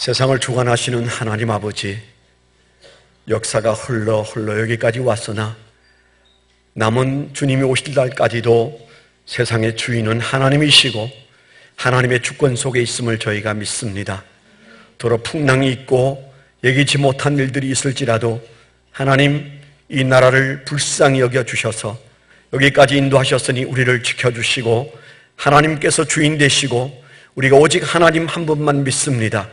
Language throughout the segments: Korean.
세상을 주관하시는 하나님 아버지, 역사가 흘러 여기까지 왔으나 남은 주님이 오실 날까지도 세상의 주인은 하나님이시고 하나님의 주권 속에 있음을 저희가 믿습니다. 더러 풍랑이 있고 예기치 못한 일들이 있을지라도 하나님, 이 나라를 불쌍히 여겨주셔서 여기까지 인도하셨으니 우리를 지켜주시고 하나님께서 주인 되시고 우리가 오직 하나님 한 분만 믿습니다.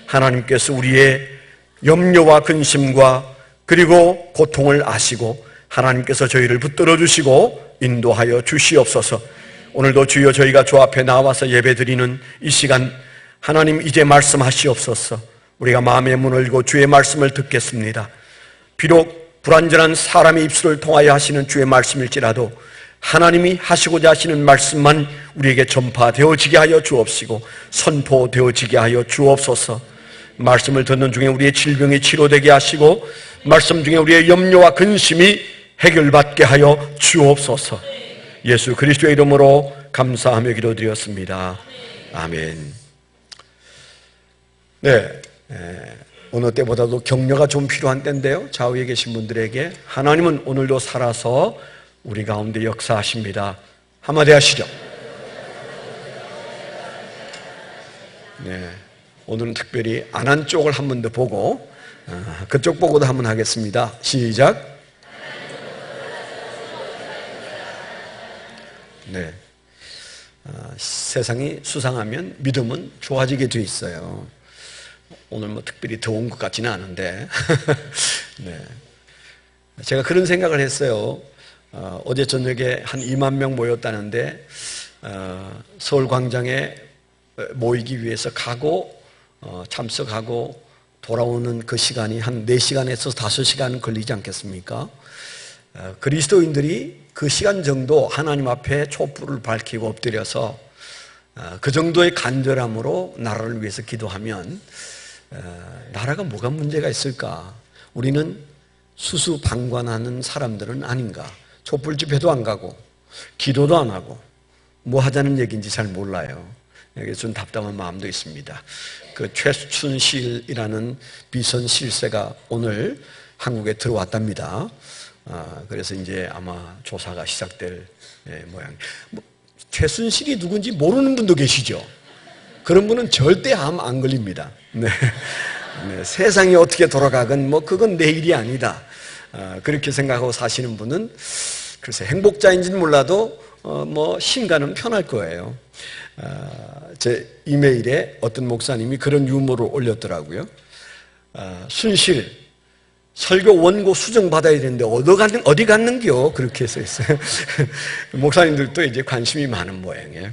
하나님께서 우리의 염려와 근심과 그리고 고통을 아시고 하나님께서 저희를 붙들어 주시고 인도하여 주시옵소서. 오늘도 주여 저희가 주 앞에 나와서 예배드리는 이 시간, 하나님 이제 말씀하시옵소서. 우리가 마음의 문을 열고 주의 말씀을 듣겠습니다. 비록 불완전한 사람의 입술을 통하여 하시는 주의 말씀일지라도 하나님이 하시고자 하시는 말씀만 우리에게 전파되어지게 하여 주옵시고 선포되어지게 하여 주옵소서. 말씀을 듣는 중에 우리의 질병이 치료되게 하시고 말씀 중에 우리의 염려와 근심이 해결받게 하여 주옵소서. 예수 그리스도의 이름으로 감사하며 기도드렸습니다. 아멘. 네, 어느 때보다도 격려가 좀 필요한 때인데요, 좌우에 계신 분들에게 하나님은 오늘도 살아서 우리 가운데 역사하십니다. 한마디 하시죠. 네, 오늘은 특별히 안 한 쪽을 한 번 더 보고 그쪽 보고도 한 번 하겠습니다. 시작. 네, 세상이 수상하면 믿음은 좋아지게 돼 있어요. 오늘 뭐 특별히 더운 것 같지는 않은데 네, 제가 그런 생각을 했어요. 어제 저녁에 한 2만 명 모였다는데 서울광장에 모이기 위해서 가고 참석하고 돌아오는 그 시간이 한 4시간에서 5시간 걸리지 않겠습니까? 그리스도인들이 그 시간 정도 하나님 앞에 촛불을 밝히고 엎드려서 그 정도의 간절함으로 나라를 위해서 기도하면 나라가 뭐가 문제가 있을까? 우리는 수수방관하는 사람들은 아닌가? 촛불 집회도 안 가고 기도도 안 하고 뭐 하자는 얘기인지 잘 몰라요. 여기서 좀 답답한 마음도 있습니다. 그 최순실이라는 비선 실세가 오늘 한국에 들어왔답니다. 그래서 이제 아마 조사가 시작될 모양. 최순실이 누군지 모르는 분도 계시죠? 그런 분은 절대 암 안 걸립니다. 네. 네, 세상이 어떻게 돌아가건 뭐 그건 내 일이 아니다. 그렇게 생각하고 사시는 분은 글쎄 행복자인지는 몰라도 뭐 신가는 편할 거예요. 제 이메일에 어떤 목사님이 그런 유머를 올렸더라고요. 순실 설교 원고 수정 받아야 되는데 어디 갔는겨? 그렇게 써 있어요. 목사님들도 이제 관심이 많은 모양이에요.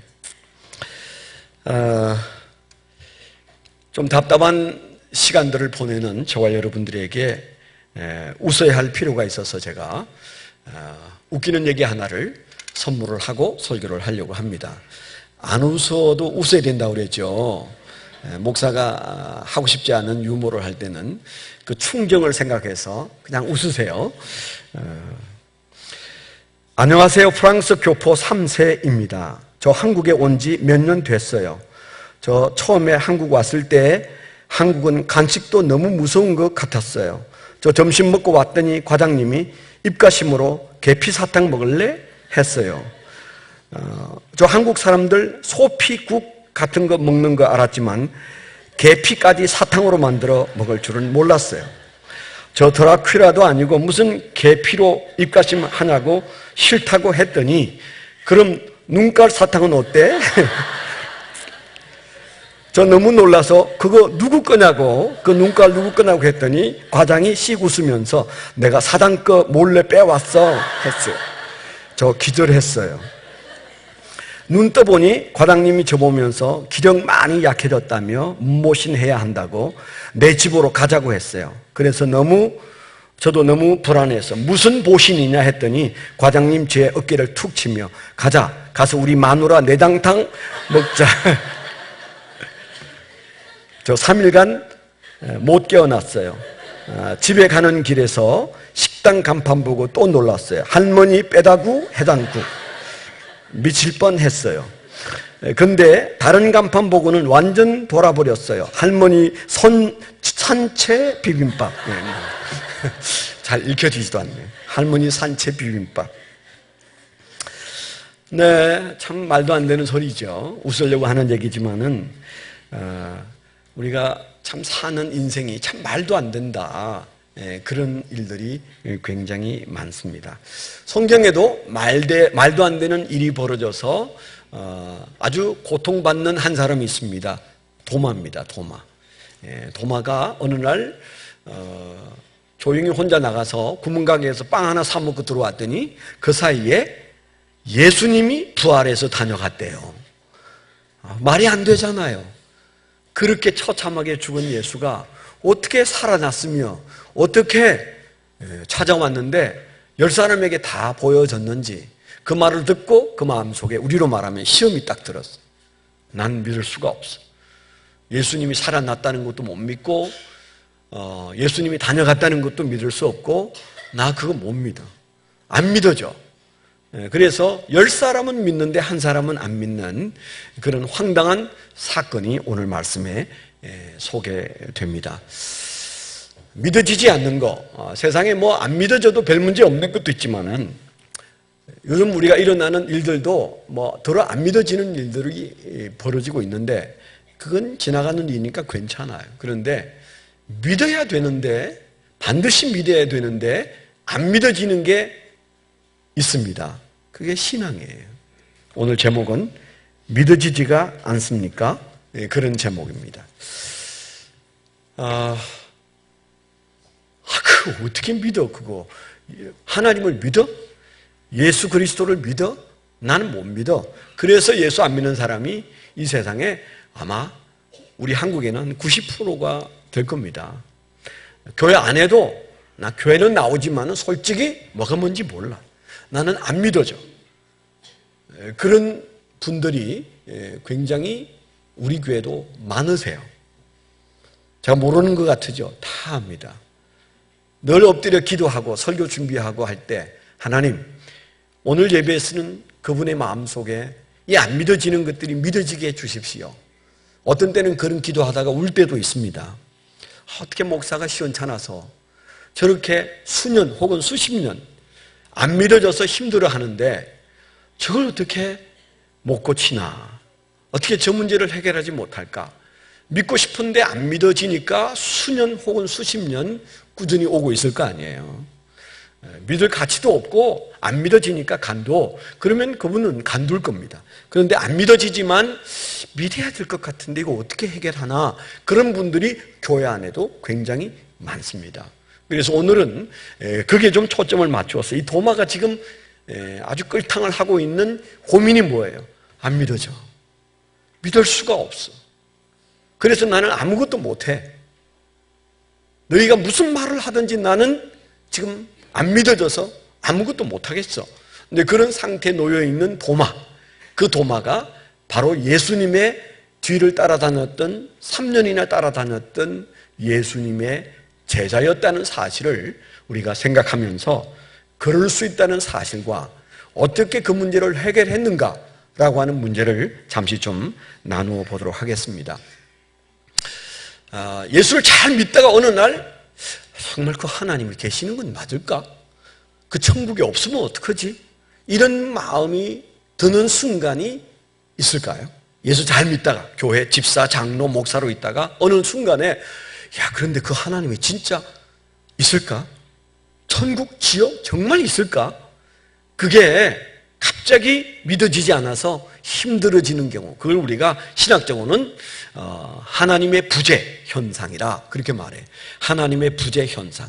좀 답답한 시간들을 보내는 저와 여러분들에게 웃어야 할 필요가 있어서 제가 웃기는 얘기 하나를 선물을 하고 설교를 하려고 합니다. 안 웃어도 웃어야 된다고 그랬죠. 목사가 하고 싶지 않은 유머를 할 때는 그 충정을 생각해서 그냥 웃으세요. 안녕하세요. 프랑스 교포 3세입니다. 저 한국에 온 지 몇 년 됐어요. 저 처음에 한국 왔을 때 한국은 간식도 너무 무서운 것 같았어요. 저 점심 먹고 왔더니 과장님이 입가심으로 계피 사탕 먹을래? 했어요. 저 한국 사람들 소피국 같은 거 먹는 거 알았지만 계피까지 사탕으로 만들어 먹을 줄은 몰랐어요. 저 드라큘라도 아니고 무슨 계피로 입가심 하냐고 싫다고 했더니 그럼 눈깔 사탕은 어때? 저 너무 놀라서 그거 누구 거냐고, 그 눈깔 누구 거냐고 했더니 과장이 씩 웃으면서 내가 사장 거 몰래 빼왔어 했어요. 저 기절했어요. 눈 떠보니 과장님이 저보면서 기력 많이 약해졌다며 문모신해야 한다고 내 집으로 가자고 했어요. 그래서 저도 너무 불안해서 무슨 보신이냐 했더니 과장님 제 어깨를 툭 치며 가서 우리 마누라 내장탕 먹자. 저 3일간 못 깨어났어요. 집에 가는 길에서 식당 간판 보고 또 놀랐어요. 할머니 빼다구 해장국. 미칠 뻔했어요. 근데 다른 간판 보고는 완전 돌아버렸어요. 할머니 산채 비빔밥. 잘 읽혀지지도 않네요. 할머니 산채 비빔밥. 네, 참 말도 안 되는 소리죠. 웃으려고 하는 얘기지만은 우리가 참 사는 인생이 참 말도 안 된다. 그런 일들이 굉장히 많습니다. 성경에도 말도 안 되는 일이 벌어져서 아주 고통받는 한 사람이 있습니다. 도마입니다. 도마가 어느 날 조용히 혼자 나가서 구멍가게에서 빵 하나 사 먹고 들어왔더니 그 사이에 예수님이 부활해서 다녀갔대요. 말이 안 되잖아요. 그렇게 처참하게 죽은 예수가 어떻게 살아났으며 어떻게 찾아왔는데 10사람에게 다 보여졌는지 그 말을 듣고 그 마음속에 우리로 말하면 시험이 딱 들었어. 난 믿을 수가 없어. 예수님이 살아났다는 것도 못 믿고 예수님이 다녀갔다는 것도 믿을 수 없고 나 그거 못 믿어. 안 믿어져. 그래서 10사람은 믿는데 한 사람은 안 믿는 그런 황당한 사건이 오늘 말씀에 소개됩니다. 믿어지지 않는 거, 세상에 뭐 안 믿어져도 별 문제 없는 것도 있지만은 요즘 우리가 일어나는 일들도 뭐 더러 안 믿어지는 일들이 벌어지고 있는데 그건 지나가는 일이니까 괜찮아요. 그런데 믿어야 되는데 반드시 믿어야 되는데 안 믿어지는 게 있습니다. 그게 신앙이에요. 오늘 제목은 믿어지지가 않습니까? 그런 제목입니다. 그거 어떻게 믿어, 그거? 하나님을 믿어? 예수 그리스도를 믿어? 나는 못 믿어. 그래서 예수 안 믿는 사람이 이 세상에 아마 우리 한국에는 90%가 될 겁니다. 교회 안 해도 나 교회는 나오지만은 솔직히 뭐가 뭔지 몰라. 나는 안 믿어져. 그런 분들이 굉장히 우리 교회도 많으세요. 제가 모르는 것 같으죠? 다 압니다. 늘 엎드려 기도하고 설교 준비하고 할 때 하나님, 오늘 예배에서는 그분의 마음속에 이 안 믿어지는 것들이 믿어지게 해주십시오. 어떤 때는 그런 기도하다가 울 때도 있습니다. 어떻게 목사가 시원찮아서 저렇게 수년 혹은 수십 년 안 믿어져서 힘들어 하는데 저걸 어떻게 못 고치나? 어떻게 저 문제를 해결하지 못할까? 믿고 싶은데 안 믿어지니까 수년 혹은 수십 년 꾸준히 오고 있을 거 아니에요. 믿을 가치도 없고 안 믿어지니까 간도, 그러면 그분은 간둘 겁니다. 그런데 안 믿어지지만 믿어야 될 것 같은데 이거 어떻게 해결하나? 그런 분들이 교회 안에도 굉장히 많습니다. 그래서 오늘은 그게 좀 초점을 맞추어서 이 도마가 지금 아주 끌탕을 하고 있는 고민이 뭐예요? 안 믿어져. 믿을 수가 없어. 그래서 나는 아무것도 못해. 너희가 무슨 말을 하든지 나는 지금 안 믿어져서 아무것도 못하겠어. 근데 그런 상태에 놓여있는 도마, 그 도마가 바로 예수님의 뒤를 따라다녔던 3년이나 따라다녔던 예수님의 제자였다는 사실을 우리가 생각하면서 그럴 수 있다는 사실과 어떻게 그 문제를 해결했는가라고 하는 문제를 잠시 좀 나누어 보도록 하겠습니다. 예수를 잘 믿다가 어느 날 정말 그 하나님이 계시는 건 맞을까? 그 천국에 없으면 어떡하지? 이런 마음이 드는 순간이 있을까요? 예수 잘 믿다가 교회 집사, 장로, 목사로 있다가 어느 순간에 그런데 그 하나님이 진짜 있을까? 천국, 지옥 정말 있을까? 그게 갑자기 믿어지지 않아서 힘들어지는 경우, 그걸 우리가 신학적으로는 하나님의 부재 현상이라 그렇게 말해. 하나님의 부재 현상.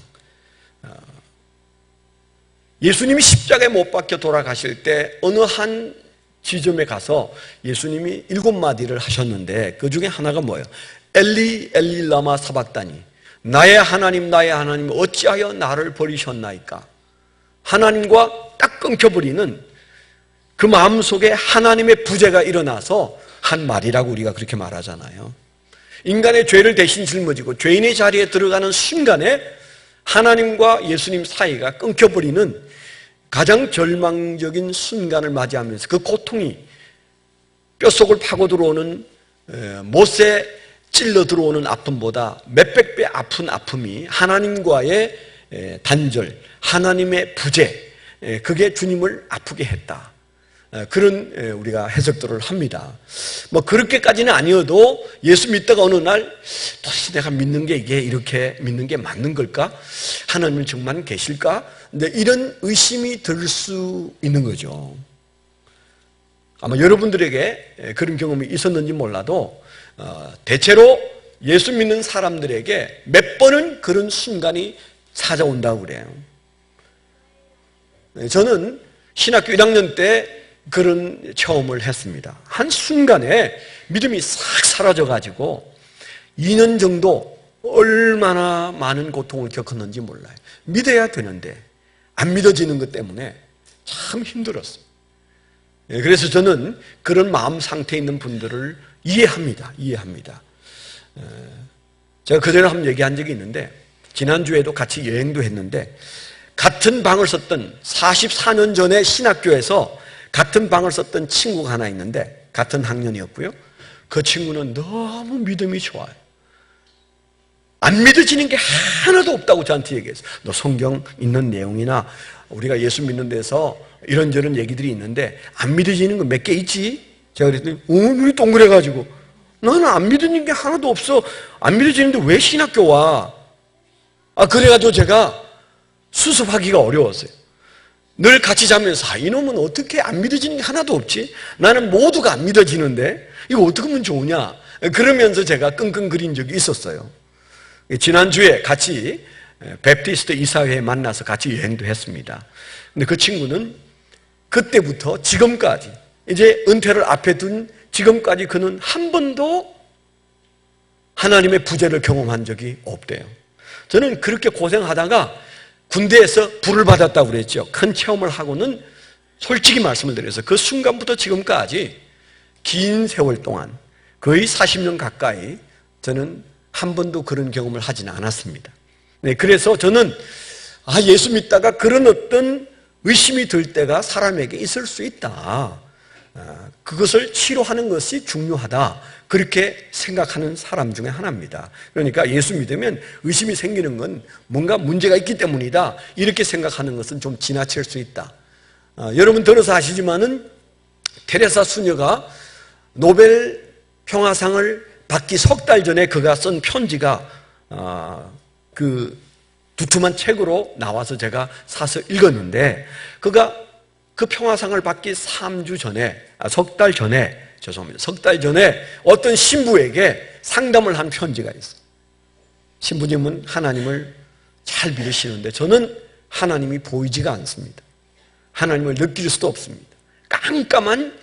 예수님이 십자가에 못 박혀 돌아가실 때 어느 한 지점에 가서 예수님이 7마디를 하셨는데 그 중에 하나가 뭐예요? 엘리 엘리 라마 사박다니, 나의 하나님 어찌하여 나를 버리셨나이까? 하나님과 딱 끊겨버리는 그 마음속에 하나님의 부재가 일어나서 한 말이라고 우리가 그렇게 말하잖아요. 인간의 죄를 대신 짊어지고 죄인의 자리에 들어가는 순간에 하나님과 예수님 사이가 끊겨버리는 가장 절망적인 순간을 맞이하면서 그 고통이 뼛속을 파고 들어오는 못에 찔러 들어오는 아픔보다 몇백 배 아픈 아픔이 하나님과의 단절, 하나님의 부재, 그게 주님을 아프게 했다. 그런 우리가 해석들을 합니다. 뭐 그렇게까지는 아니어도 예수 믿다가 어느 날 도대체 내가 믿는 게 이게 이렇게 믿는 게 맞는 걸까? 하나님은 정말 계실까? 근데 이런 의심이 들 수 있는 거죠. 아마 여러분들에게 그런 경험이 있었는지 몰라도 대체로 예수 믿는 사람들에게 몇 번은 그런 순간이 찾아온다고 그래요. 저는 신학교 1학년 때 그런 체험을 했습니다. 한순간에 믿음이 싹 사라져가지고 2년 정도 얼마나 많은 고통을 겪었는지 몰라요. 믿어야 되는데 안 믿어지는 것 때문에 참 힘들었어요. 그래서 저는 그런 마음 상태에 있는 분들을 이해합니다. 제가 그전에 한번 얘기한 적이 있는데 지난주에도 같이 여행도 했는데 같은 방을 썼던 44년 전에 신학교에서 같은 방을 썼던 친구가 하나 있는데 같은 학년이었고요. 그 친구는 너무 믿음이 좋아요. 안 믿어지는 게 하나도 없다고 저한테 얘기했어요. 너 성경 있는 내용이나 우리가 예수 믿는 데서 이런저런 얘기들이 있는데 안 믿어지는 거 몇 개 있지? 제가 그랬더니 눈이 동그래가지고 나는 안 믿어지는 게 하나도 없어. 안 믿어지는데 왜 신학교 와? 그래가지고 제가 수습하기가 어려웠어요. 늘 같이 자면서 이놈은 어떻게 안 믿어지는 게 하나도 없지? 나는 모두가 안 믿어지는데 이거 어떻게 하면 좋으냐? 그러면서 제가 끙끙거린 적이 있었어요. 지난주에 같이 베프티스트 이사회에 만나서 같이 여행도 했습니다. 근데 그 친구는 그때부터 지금까지 이제 은퇴를 앞에 둔 지금까지 그는 한 번도 하나님의 부재를 경험한 적이 없대요. 저는 그렇게 고생하다가 군대에서 불을 받았다고 그랬죠. 큰 체험을 하고는 솔직히 말씀을 드려서 그 순간부터 지금까지 긴 세월 동안 거의 40년 가까이 저는 한 번도 그런 경험을 하지는 않았습니다. 네, 그래서 저는 예수 믿다가 그런 어떤 의심이 들 때가 사람에게 있을 수 있다. 그것을 치료하는 것이 중요하다. 그렇게 생각하는 사람 중에 하나입니다. 그러니까 예수 믿으면 의심이 생기는 건 뭔가 문제가 있기 때문이다. 이렇게 생각하는 것은 좀 지나칠 수 있다. 여러분 들어서 아시지만은 테레사 수녀가 노벨 평화상을 받기 석 달 전에 그가 쓴 편지가 그 두툼한 책으로 나와서 제가 사서 읽었는데 그가 그 평화상을 받기 3주 전에, 석 달 전에, 죄송합니다. 석 달 전에 어떤 신부에게 상담을 한 편지가 있어요. 신부님은 하나님을 잘 믿으시는데 저는 하나님이 보이지가 않습니다. 하나님을 느낄 수도 없습니다. 깜깜한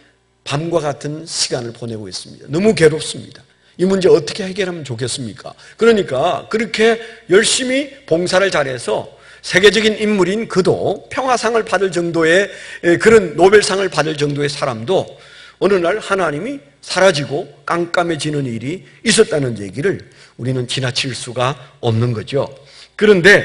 밤과 같은 시간을 보내고 있습니다. 너무 괴롭습니다. 이 문제 어떻게 해결하면 좋겠습니까? 그러니까 그렇게 열심히 봉사를 잘해서 세계적인 인물인 그도 평화상을 받을 정도의 그런 노벨상을 받을 정도의 사람도 어느 날 하나님이 사라지고 깜깜해지는 일이 있었다는 얘기를 우리는 지나칠 수가 없는 거죠. 그런데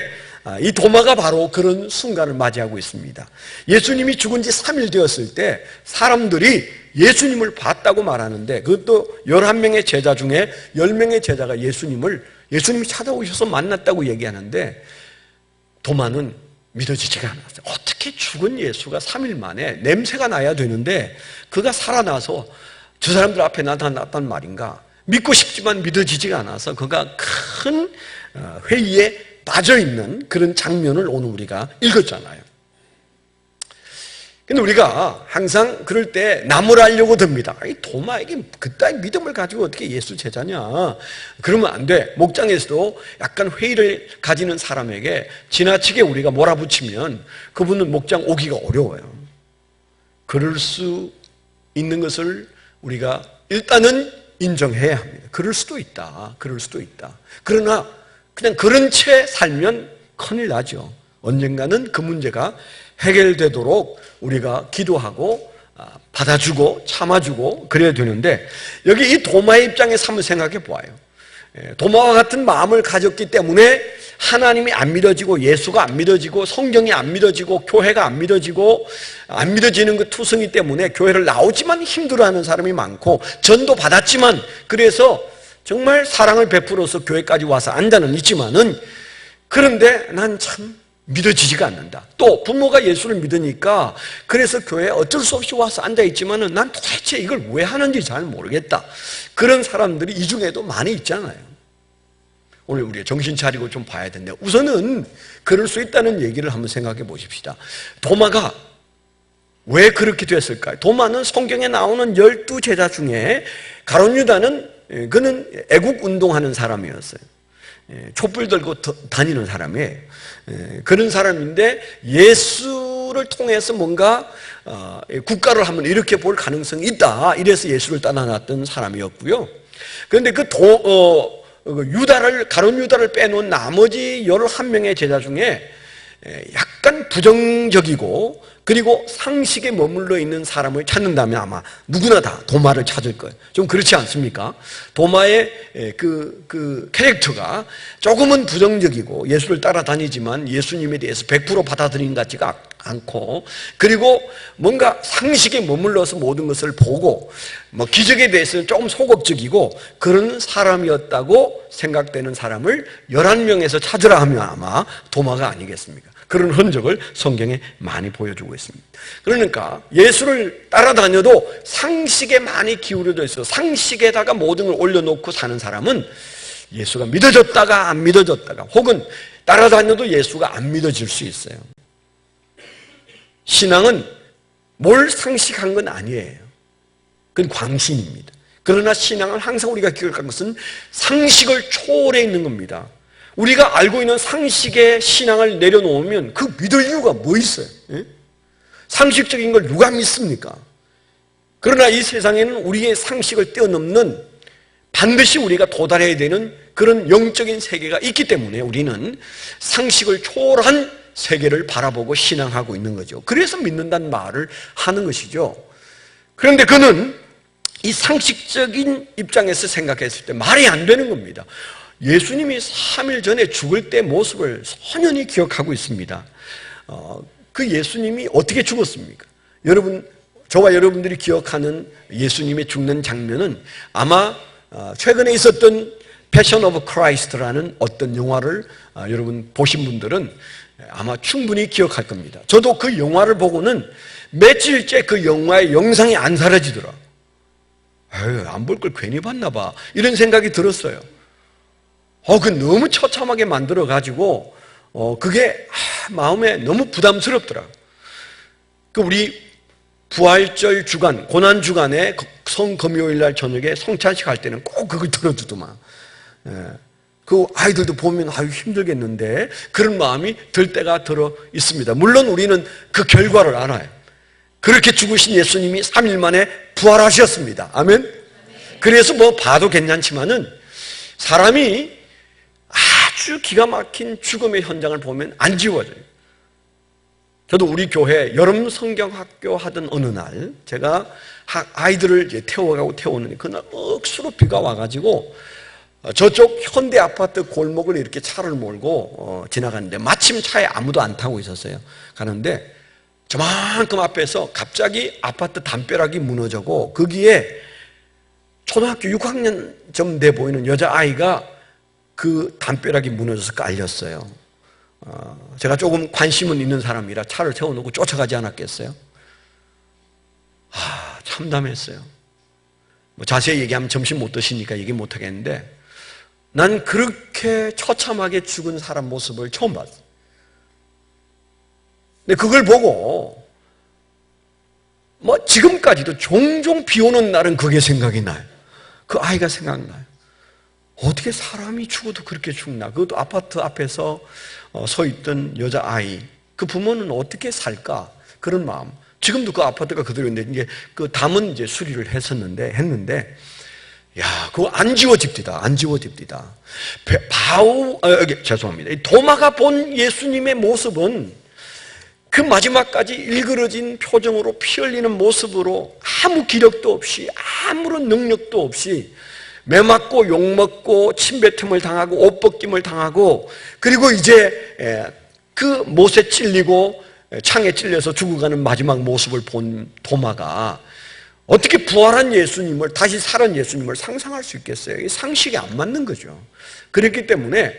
이 도마가 바로 그런 순간을 맞이하고 있습니다. 예수님이 죽은 지 3일 되었을 때 사람들이 예수님을 봤다고 말하는데 그것도 11명의 제자 중에 10명의 제자가 예수님이 찾아오셔서 만났다고 얘기하는데 도마는 믿어지지가 않았어요. 어떻게 죽은 예수가 3일 만에 냄새가 나야 되는데 그가 살아나서 저 사람들 앞에 나타났단 말인가? 믿고 싶지만 믿어지지가 않아서 그가 큰 회의에 빠져있는 그런 장면을 오늘 우리가 읽었잖아요. 근데 우리가 항상 그럴 때 나무라려고 듭니다. 이 도마에게 그따위 믿음을 가지고 어떻게 예수 제자냐? 그러면 안 돼. 목장에서도 약간 회의를 가지는 사람에게 지나치게 우리가 몰아붙이면 그분은 목장 오기가 어려워요. 그럴 수 있는 것을 우리가 일단은 인정해야 합니다. 그럴 수도 있다. 그러나 그냥 그런 채 살면 큰일 나죠. 언젠가는 그 문제가 해결되도록 우리가 기도하고 받아주고 참아주고 그래야 되는데 여기 이 도마의 입장에서 한번 생각해 보아요. 도마와 같은 마음을 가졌기 때문에 하나님이 안 믿어지고 예수가 안 믿어지고 성경이 안 믿어지고 교회가 안 믿어지고 안 믿어지는 그 투성이 때문에 교회를 나오지만 힘들어하는 사람이 많고 전도 받았지만 그래서 정말 사랑을 베풀어서 교회까지 와서 앉아는 있지만은 그런데 난 참 믿어지지가 않는다. 또 부모가 예수를 믿으니까 그래서 교회에 어쩔 수 없이 와서 앉아있지만은 난 도대체 이걸 왜 하는지 잘 모르겠다. 그런 사람들이 이 중에도 많이 있잖아요. 오늘 우리가 정신 차리고 좀 봐야 되는데 우선은 그럴 수 있다는 얘기를 한번 생각해 보십시다. 도마가 왜 그렇게 됐을까요? 도마는 성경에 나오는 12제자 중에 가룟 유다는 그는 애국 운동하는 사람이었어요. 촛불 들고 다니는 사람이에요. 그런 사람인데 예수를 통해서 뭔가 국가를 한번 일으켜 볼 가능성이 있다. 이래서 예수를 따라놨던 사람이었고요. 그런데 가룟 유다를 빼놓은 나머지 11명의 제자 중에 약간 부정적이고 그리고 상식에 머물러 있는 사람을 찾는다면 아마 누구나 다 도마를 찾을 거예요. 좀 그렇지 않습니까? 도마의 그 캐릭터가 조금은 부정적이고 예수를 따라다니지만 예수님에 대해서 100% 받아들인 것 같지가 않고 그리고 뭔가 상식에 머물러서 모든 것을 보고 뭐 기적에 대해서는 조금 소극적이고 그런 사람이었다고 생각되는 사람을 11명에서 찾으라 하면 아마 도마가 아니겠습니까? 그런 흔적을 성경에 많이 보여주고 있습니다. 그러니까 예수를 따라다녀도 상식에 많이 기울여져 있어 상식에다가 모든 걸 올려놓고 사는 사람은 예수가 믿어졌다가 안 믿어졌다가 혹은 따라다녀도 예수가 안 믿어질 수 있어요. 신앙은 뭘 상식한 건 아니에요. 그건 광신입니다. 그러나 신앙은 항상 우리가 기억할 것은 상식을 초월해 있는 겁니다. 우리가 알고 있는 상식의 신앙을 내려놓으면 그 믿을 이유가 뭐 있어요? 상식적인 걸 누가 믿습니까? 그러나 이 세상에는 우리의 상식을 뛰어넘는 반드시 우리가 도달해야 되는 그런 영적인 세계가 있기 때문에 우리는 상식을 초월한 세계를 바라보고 신앙하고 있는 거죠. 그래서 믿는다는 말을 하는 것이죠. 그런데 그는 이 상식적인 입장에서 생각했을 때 말이 안 되는 겁니다. 예수님이 3일 전에 죽을 때 모습을 선연히 기억하고 있습니다. 그 예수님이 어떻게 죽었습니까? 여러분, 저와 여러분들이 기억하는 예수님의 죽는 장면은 아마 최근에 있었던 패션 오브 크라이스트라는 어떤 영화를 여러분 보신 분들은 아마 충분히 기억할 겁니다. 저도 그 영화를 보고는 며칠째 그 영화의 영상이 안 사라지더라. 안 볼 걸 괜히 봤나 봐. 이런 생각이 들었어요. 그 너무 처참하게 만들어가지고, 그게 마음에 너무 부담스럽더라. 우리 부활절 주간, 고난 주간에 성금요일 날 저녁에 성찬식 할 때는 꼭 그걸 들어주더만. 그 아이들도 보면 힘들겠는데 그런 마음이 들 때가 들어 있습니다. 물론 우리는 그 결과를 알아요. 그렇게 죽으신 예수님이 3일 만에 부활하셨습니다. 아멘? 그래서 뭐 봐도 괜찮지만은 사람이 아주 기가 막힌 죽음의 현장을 보면 안 지워져요. 저도 우리 교회 여름 성경학교 하던 어느 날 제가 아이들을 이제 태우는데 그날 억수로 비가 와가지고 저쪽 현대 아파트 골목을 이렇게 차를 몰고 지나가는데 마침 차에 아무도 안 타고 있었어요. 가는데 저만큼 앞에서 갑자기 아파트 담벼락이 무너져고 거기에 초등학교 6학년쯤 돼 보이는 여자아이가 그 담벼락이 무너져서 깔렸어요. 제가 조금 관심은 있는 사람이라 차를 세워놓고 쫓아가지 않았겠어요? 참담했어요. 뭐 자세히 얘기하면 점심 못 드시니까 얘기 못 하겠는데 난 그렇게 처참하게 죽은 사람 모습을 처음 봤어요. 근데 그걸 보고 뭐 지금까지도 종종 비 오는 날은 그게 생각이 나요. 그 아이가 생각나요. 어떻게 사람이 죽어도 그렇게 죽나? 그것도 아파트 앞에서 서 있던 여자아이. 그 부모는 어떻게 살까? 그런 마음. 지금도 그 아파트가 그대로 있는데, 이제 그 담은 이제 수리를 했는데, 야, 그거 안 지워집니다. 안 지워집니다. 죄송합니다. 도마가 본 예수님의 모습은 그 마지막까지 일그러진 표정으로 피 흘리는 모습으로 아무 기력도 없이 아무런 능력도 없이 매 맞고 욕 먹고 침뱉음을 당하고 옷 벗김을 당하고, 그리고 이제 그 못에 찔리고 창에 찔려서 죽어가는 마지막 모습을 본 도마가 어떻게 부활한 예수님을, 다시 살은 예수님을 상상할 수 있겠어요? 이 상식이 안 맞는 거죠. 그렇기 때문에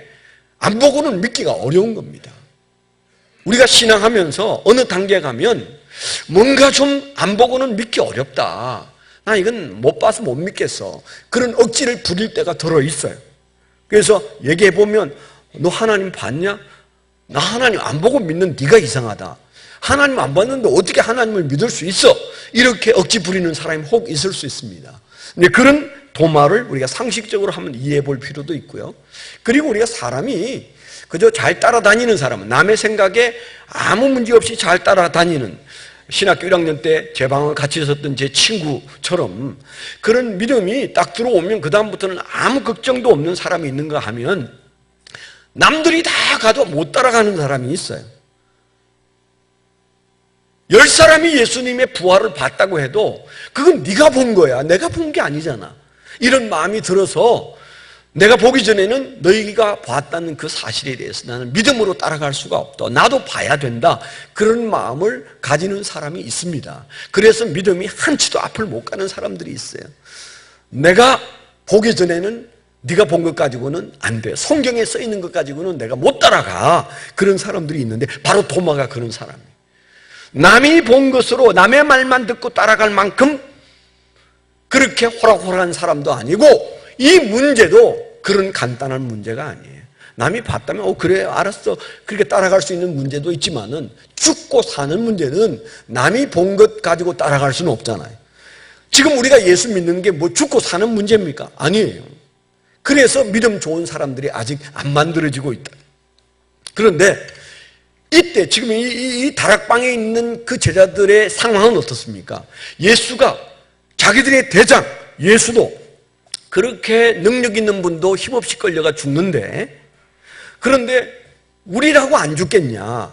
안 보고는 믿기가 어려운 겁니다. 우리가 신앙하면서 어느 단계에 가면 뭔가 좀 안 보고는 믿기 어렵다, 나 이건 못 봐서 못 믿겠어, 그런 억지를 부릴 때가 들어있어요. 그래서 얘기해보면, 너 하나님 봤냐? 나 하나님 안 보고 믿는 네가 이상하다. 하나님 안 봤는데 어떻게 하나님을 믿을 수 있어? 이렇게 억지 부리는 사람이 혹 있을 수 있습니다. 근데 그런 도마를 우리가 상식적으로 한번 이해해 볼 필요도 있고요. 그리고 우리가 사람이 그저 잘 따라다니는 사람은, 남의 생각에 아무 문제 없이 잘 따라다니는, 신학교 1학년 때 제 방을 같이 있었던 제 친구처럼 그런 믿음이 딱 들어오면 그 다음부터는 아무 걱정도 없는 사람이 있는가 하면, 남들이 다 가도 못 따라가는 사람이 있어요. 10사람이 예수님의 부활을 봤다고 해도 그건 네가 본 거야, 내가 본 게 아니잖아, 이런 마음이 들어서 내가 보기 전에는 너희가 봤다는 그 사실에 대해서 나는 믿음으로 따라갈 수가 없다, 나도 봐야 된다, 그런 마음을 가지는 사람이 있습니다. 그래서 믿음이 한치도 앞을 못 가는 사람들이 있어요. 내가 보기 전에는 네가 본 것 가지고는 안 돼, 성경에 써 있는 것 가지고는 내가 못 따라가, 그런 사람들이 있는데 바로 도마가 그런 사람이에요. 남이 본 것으로 남의 말만 듣고 따라갈 만큼 그렇게 호락호락한 사람도 아니고, 이 문제도 그런 간단한 문제가 아니에요. 남이 봤다면 그래 알았어, 그렇게 따라갈 수 있는 문제도 있지만은, 죽고 사는 문제는 남이 본 것 가지고 따라갈 수는 없잖아요. 지금 우리가 예수 믿는 게 뭐 죽고 사는 문제입니까? 아니에요. 그래서 믿음 좋은 사람들이 아직 안 만들어지고 있다. 그런데 이때 지금 이 다락방에 있는 그 제자들의 상황은 어떻습니까? 예수가 자기들의 대장, 예수도 그렇게 능력 있는 분도 힘없이 끌려가 죽는데, 그런데 우리라고 안 죽겠냐,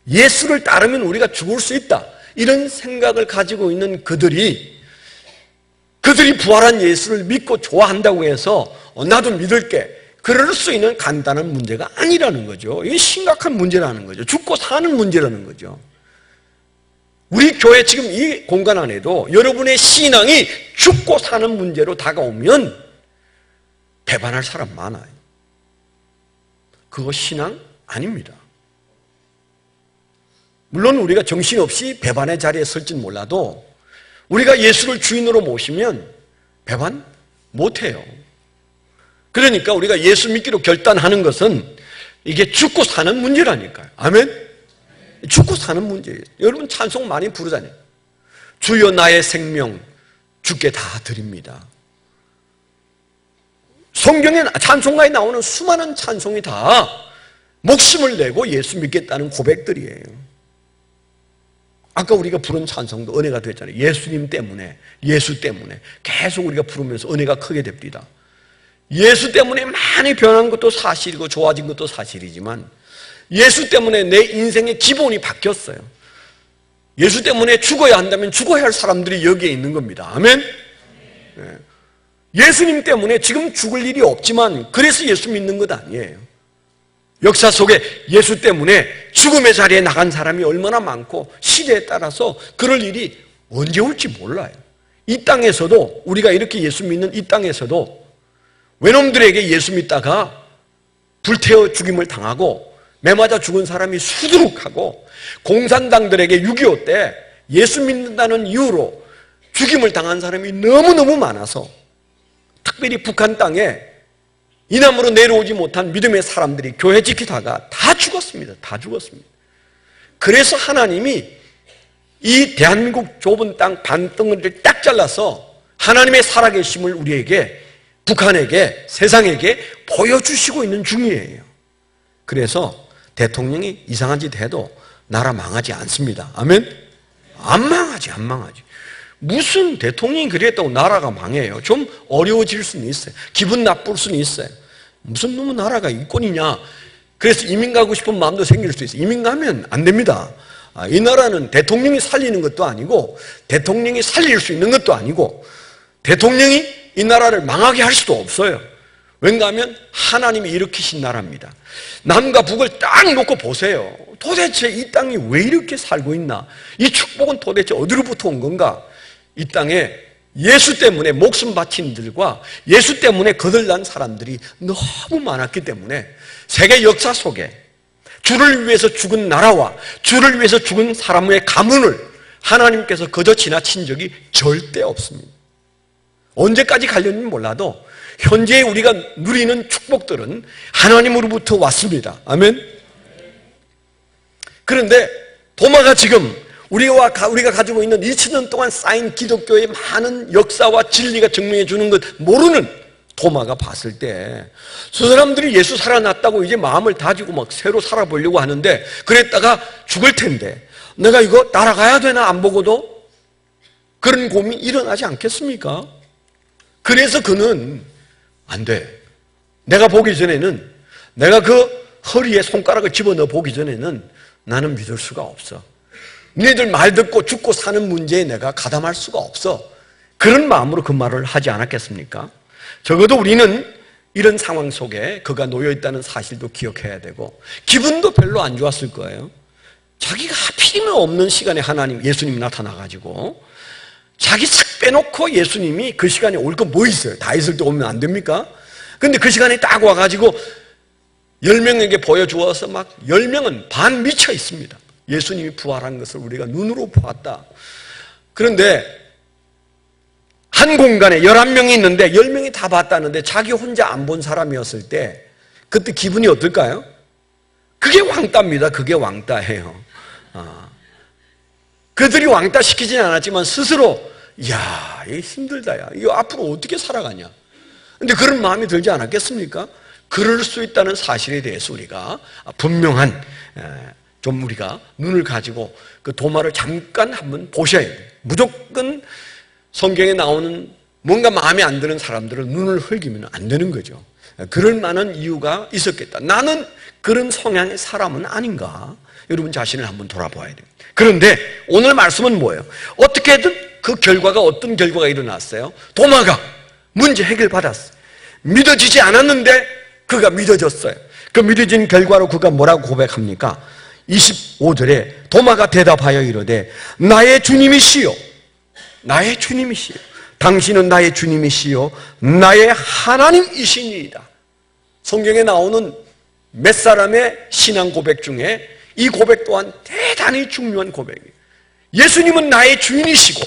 예수를 따르면 우리가 죽을 수 있다, 이런 생각을 가지고 있는 그들이 부활한 예수를 믿고 좋아한다고 해서 나도 믿을게, 그럴 수 있는 간단한 문제가 아니라는 거죠. 이게 심각한 문제라는 거죠. 죽고 사는 문제라는 거죠. 우리 교회 지금 이 공간 안에도 여러분의 신앙이 죽고 사는 문제로 다가오면 배반할 사람 많아요. 그거 신앙 아닙니다. 물론 우리가 정신없이 배반의 자리에 설진 몰라도 우리가 예수를 주인으로 모시면 배반 못해요. 그러니까 우리가 예수 믿기로 결단하는 것은 이게 죽고 사는 문제라니까요. 아멘? 죽고 사는 문제예요. 여러분 찬송 많이 부르잖아요. 주여 나의 생명 주께 다 드립니다. 성경에 찬송가에 나오는 수많은 찬송이 다 목숨을 내고 예수 믿겠다는 고백들이에요. 아까 우리가 부른 찬송도 은혜가 됐잖아요. 예수님 때문에, 예수 때문에 계속 우리가 부르면서 은혜가 크게 됩니다. 예수 때문에 많이 변한 것도 사실이고 좋아진 것도 사실이지만, 예수 때문에 내 인생의 기본이 바뀌었어요. 예수 때문에 죽어야 한다면 죽어야 할 사람들이 여기에 있는 겁니다. 아멘? 예수님 때문에 지금 죽을 일이 없지만 그래서 예수 믿는 것 아니에요. 역사 속에 예수 때문에 죽음의 자리에 나간 사람이 얼마나 많고, 시대에 따라서 그럴 일이 언제 올지 몰라요. 이 땅에서도, 우리가 이렇게 예수 믿는 이 땅에서도 외놈들에게 예수 믿다가 불태워 죽임을 당하고 매맞아 죽은 사람이 수두룩하고, 공산당들에게 6.25 때 예수 믿는다는 이유로 죽임을 당한 사람이 너무너무 많아서, 특별히 북한 땅에 이남으로 내려오지 못한 믿음의 사람들이 교회 지키다가 다 죽었습니다. 다 죽었습니다. 그래서 하나님이 이 대한민국 좁은 땅 반덩어리를 딱 잘라서 하나님의 살아계심을 우리에게, 북한에게, 세상에게 보여주시고 있는 중이에요. 그래서 대통령이 이상한 짓 해도 나라 망하지 않습니다. 아멘? 안 망하지, 안 망하지. 무슨 대통령이 그랬다고 나라가 망해요? 좀 어려워질 수는 있어요. 기분 나쁠 수는 있어요. 무슨 놈의 나라가 이권이냐? 그래서 이민 가고 싶은 마음도 생길 수 있어요. 이민 가면 안 됩니다. 이 나라는 대통령이 살리는 것도 아니고, 대통령이 살릴 수 있는 것도 아니고, 대통령이 이 나라를 망하게 할 수도 없어요. 왜냐하면 하나님이 일으키신 나라입니다. 남과 북을 딱 놓고 보세요. 도대체 이 땅이 왜 이렇게 살고 있나? 이 축복은 도대체 어디로부터 온 건가? 이 땅에 예수 때문에 목숨 바친 이들과 예수 때문에 거들난 사람들이 너무 많았기 때문에 세계 역사 속에 주를 위해서 죽은 나라와 주를 위해서 죽은 사람의 가문을 하나님께서 그저 지나친 적이 절대 없습니다. 언제까지 갈렸는지 몰라도 현재 우리가 누리는 축복들은 하나님으로부터 왔습니다. 아멘. 그런데 도마가 지금 우리가 가지고 있는 2000년 동안 쌓인 기독교의 많은 역사와 진리가 증명해 주는 것 모르는 도마가 봤을 때 저 사람들이 예수 살아났다고 이제 마음을 다지고 막 새로 살아보려고 하는데 그랬다가 죽을 텐데 내가 이거 따라가야 되나 안 보고도 그런 고민이 일어나지 않겠습니까? 그래서 그는 안 돼. 내가 보기 전에는 내가 그 허리에 손가락을 집어넣어 보기 전에는 나는 믿을 수가 없어. 너희들 말 듣고 죽고 사는 문제에 내가 가담할 수가 없어. 그런 마음으로 그 말을 하지 않았겠습니까? 적어도 우리는 이런 상황 속에 그가 놓여 있다는 사실도 기억해야 되고 기분도 별로 안 좋았을 거예요. 자기가 하필이면 없는 시간에 하나님 예수님이 나타나가지고 자기 싹 빼놓고 예수님이 그 시간에 올 거 뭐 있어요? 다 있을 때 오면 안 됩니까? 근데 그 시간에 딱 와가지고 10명에게 보여주어서 막 10명은 반 미쳐 있습니다. 예수님이 부활한 것을 우리가 눈으로 보았다. 그런데 한 공간에 11명이 있는데 10명이 다 봤다는데 자기 혼자 안 본 사람이었을 때 그때 기분이 어떨까요? 그게 왕따입니다. 그게 왕따예요. 그들이 왕따 시키지는 않았지만 스스로 이야 이게 힘들다 야 이거 앞으로 어떻게 살아가냐. 근데 그런 마음이 들지 않았겠습니까? 그럴 수 있다는 사실에 대해서 우리가 분명한 좀 우리가 눈을 가지고 그 도마를 잠깐 한번 보셔야 돼요. 무조건 성경에 나오는 뭔가 마음에 안 드는 사람들은 눈을 흘기면 안 되는 거죠. 그럴 만한 이유가 있었겠다. 나는 그런 성향의 사람은 아닌가? 여러분 자신을 한번 돌아봐야 돼요. 그런데 오늘 말씀은 뭐예요? 어떻게든 그 결과가 어떤 결과가 일어났어요? 도마가 문제 해결받았어요. 믿어지지 않았는데 그가 믿어졌어요. 그 믿어진 결과로 그가 뭐라고 고백합니까? 25절에 도마가 대답하여 이르되 나의 주님이시요 나의 주님이시요 당신은 나의 주님이시요 나의 하나님이시니이다. 성경에 나오는 몇 사람의 신앙 고백 중에 이 고백 또한 대단히 중요한 고백이에요. 예수님은 나의 주인이시고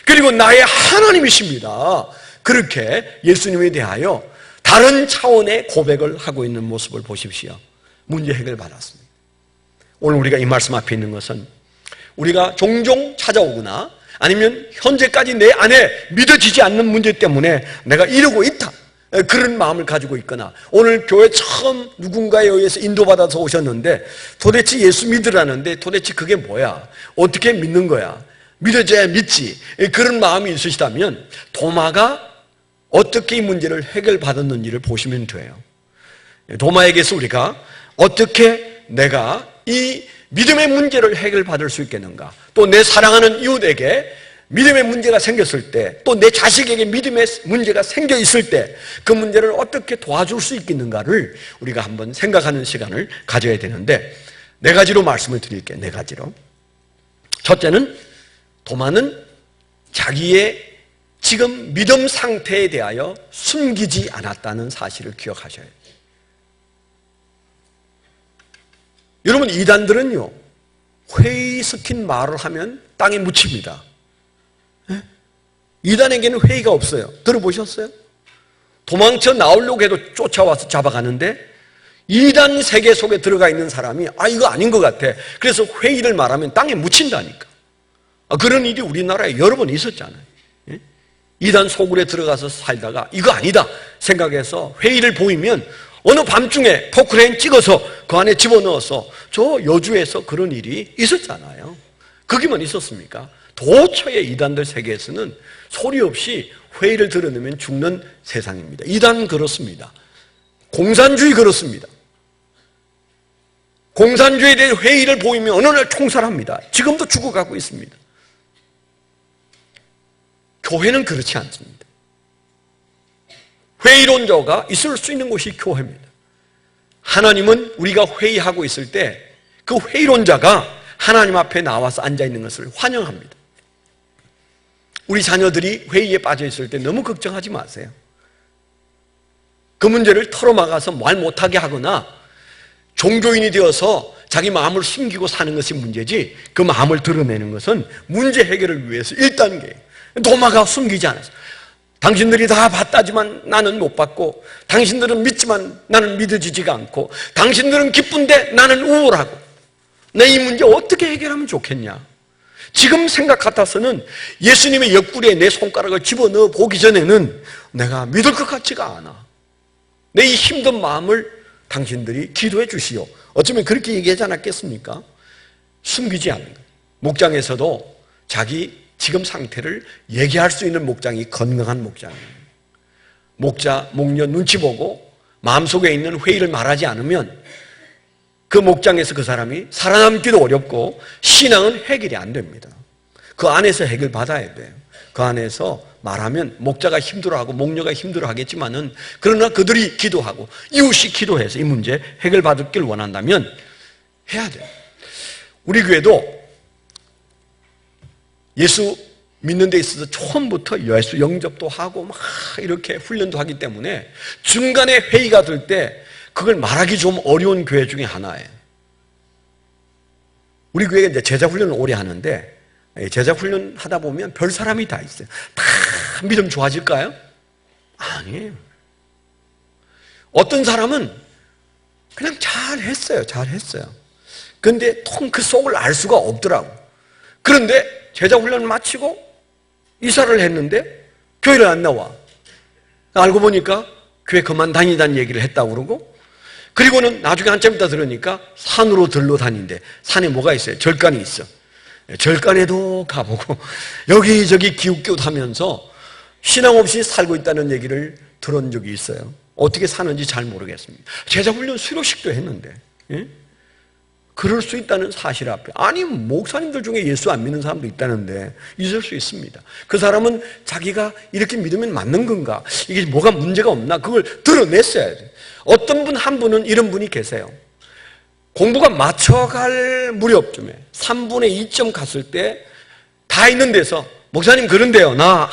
그리고 나의 하나님이십니다. 그렇게 예수님에 대하여 다른 차원의 고백을 하고 있는 모습을 보십시오. 문제 해결 받았습니다. 오늘 우리가 이 말씀 앞에 있는 것은 우리가 종종 찾아오거나 아니면 현재까지 내 안에 믿어지지 않는 문제 때문에 내가 이러고 있다. 그런 마음을 가지고 있거나 오늘 교회 처음 누군가에 의해서 인도받아서 오셨는데 도대체 예수 믿으라는데 도대체 그게 뭐야? 어떻게 믿는 거야? 믿어져야 믿지. 그런 마음이 있으시다면 도마가 어떻게 이 문제를 해결받았는지를 보시면 돼요. 도마에게서 우리가 어떻게 내가 이 믿음의 문제를 해결받을 수 있겠는가? 또 내 사랑하는 이웃에게 믿음의 문제가 생겼을 때, 또 내 자식에게 믿음의 문제가 생겨 있을 때 그 문제를 어떻게 도와줄 수 있겠는가를 우리가 한번 생각하는 시간을 가져야 되는데 네 가지로 말씀을 드릴게요. 네 가지로. 첫째는 도마는 자기의 지금 믿음 상태에 대하여 숨기지 않았다는 사실을 기억하셔야 돼요. 여러분 이단들은요 회의 스킨 말을 하면 땅에 묻힙니다. 이단에게는 회의가 없어요. 들어보셨어요? 도망쳐 나오려고 해도 쫓아와서 잡아가는데 이단 세계 속에 들어가 있는 사람이 이거 아닌 것 같아. 그래서 회의를 말하면 땅에 묻힌다니까. 그런 일이 우리나라에 여러 번 있었잖아요. 이단 소굴에 들어가서 살다가 이거 아니다 생각해서 회의를 보이면 어느 밤중에 포크레인 찍어서 그 안에 집어넣어서 저 여주에서 그런 일이 있었잖아요. 거기만 있었습니까? 도처의 이단들 세계에서는 소리 없이 회의를 들어내면 죽는 세상입니다. 이단 그렇습니다. 공산주의 그렇습니다. 공산주의에 대해 회의를 보이면 어느 날 총살합니다. 지금도 죽어가고 있습니다. 교회는 그렇지 않습니다. 회의론자가 있을 수 있는 곳이 교회입니다. 하나님은 우리가 회의하고 있을 때 그 회의론자가 하나님 앞에 나와서 앉아있는 것을 환영합니다. 우리 자녀들이 회의에 빠져 있을 때 너무 걱정하지 마세요. 그 문제를 털어막아서 말 못하게 하거나 종교인이 되어서 자기 마음을 숨기고 사는 것이 문제지, 그 마음을 드러내는 것은 문제 해결을 위해서 1단계예요. 도마가 숨기지 않았어요. 당신들이 다 봤다지만 나는 못 봤고, 당신들은 믿지만 나는 믿어지지가 않고, 당신들은 기쁜데 나는 우울하고, 내 이 문제 어떻게 해결하면 좋겠냐. 지금 생각 같아서는 예수님의 옆구리에 내 손가락을 집어넣어 보기 전에는 내가 믿을 것 같지가 않아. 내 이 힘든 마음을 당신들이 기도해 주시오. 어쩌면 그렇게 얘기하지 않았겠습니까? 숨기지 않는 것. 목장에서도 자기 지금 상태를 얘기할 수 있는 목장이 건강한 목장이에요. 목자, 목녀 눈치 보고 마음속에 있는 회의를 말하지 않으면 그 목장에서 그 사람이 살아남기도 어렵고 신앙은 해결이 안 됩니다. 그 안에서 해결받아야 돼요. 그 안에서 말하면 목자가 힘들어하고 목녀가 힘들어하겠지만은, 그러나 그들이 기도하고 이웃이 기도해서 이 문제 해결받길 원한다면 해야 돼요. 우리 교회도 예수 믿는 데 있어서 처음부터 예수 영접도 하고 막 이렇게 훈련도 하기 때문에 중간에 회의가 될 때 그걸 말하기 좀 어려운 교회 중에 하나예요. 우리 교회가 이제 제자 훈련을 오래 하는데, 제자 훈련 하다 보면 별 사람이 다 있어요. 다 믿음 좋아질까요? 아니에요. 어떤 사람은 그냥 잘했어요. 그런데 통 그 속을 알 수가 없더라고. 그런데 제자 훈련을 마치고 이사를 했는데 교회를 안 나와. 알고 보니까 교회 그만 다니다는 얘기를 했다고 그러고, 그리고는 나중에 한참 있다 들으니까 산으로 들러 다닌대. 산에 뭐가 있어요? 절간이 있어. 절간에도 가보고 여기저기 기웃기웃하면서 신앙 없이 살고 있다는 얘기를 들은 적이 있어요. 어떻게 사는지 잘 모르겠습니다. 제자훈련 수료식도 했는데, 예? 그럴 수 있다는 사실 앞에, 아니 목사님들 중에 예수 안 믿는 사람도 있다는데 있을 수 있습니다. 그 사람은 자기가 이렇게 믿으면 맞는 건가, 이게 뭐가 문제가 없나, 그걸 드러냈어야 돼요. 어떤 분 한 분은 이런 분이 계세요. 공부가 맞춰갈 무렵쯤에 3분의 2점 갔을 때 다 있는 데서, 목사님 그런데요, 나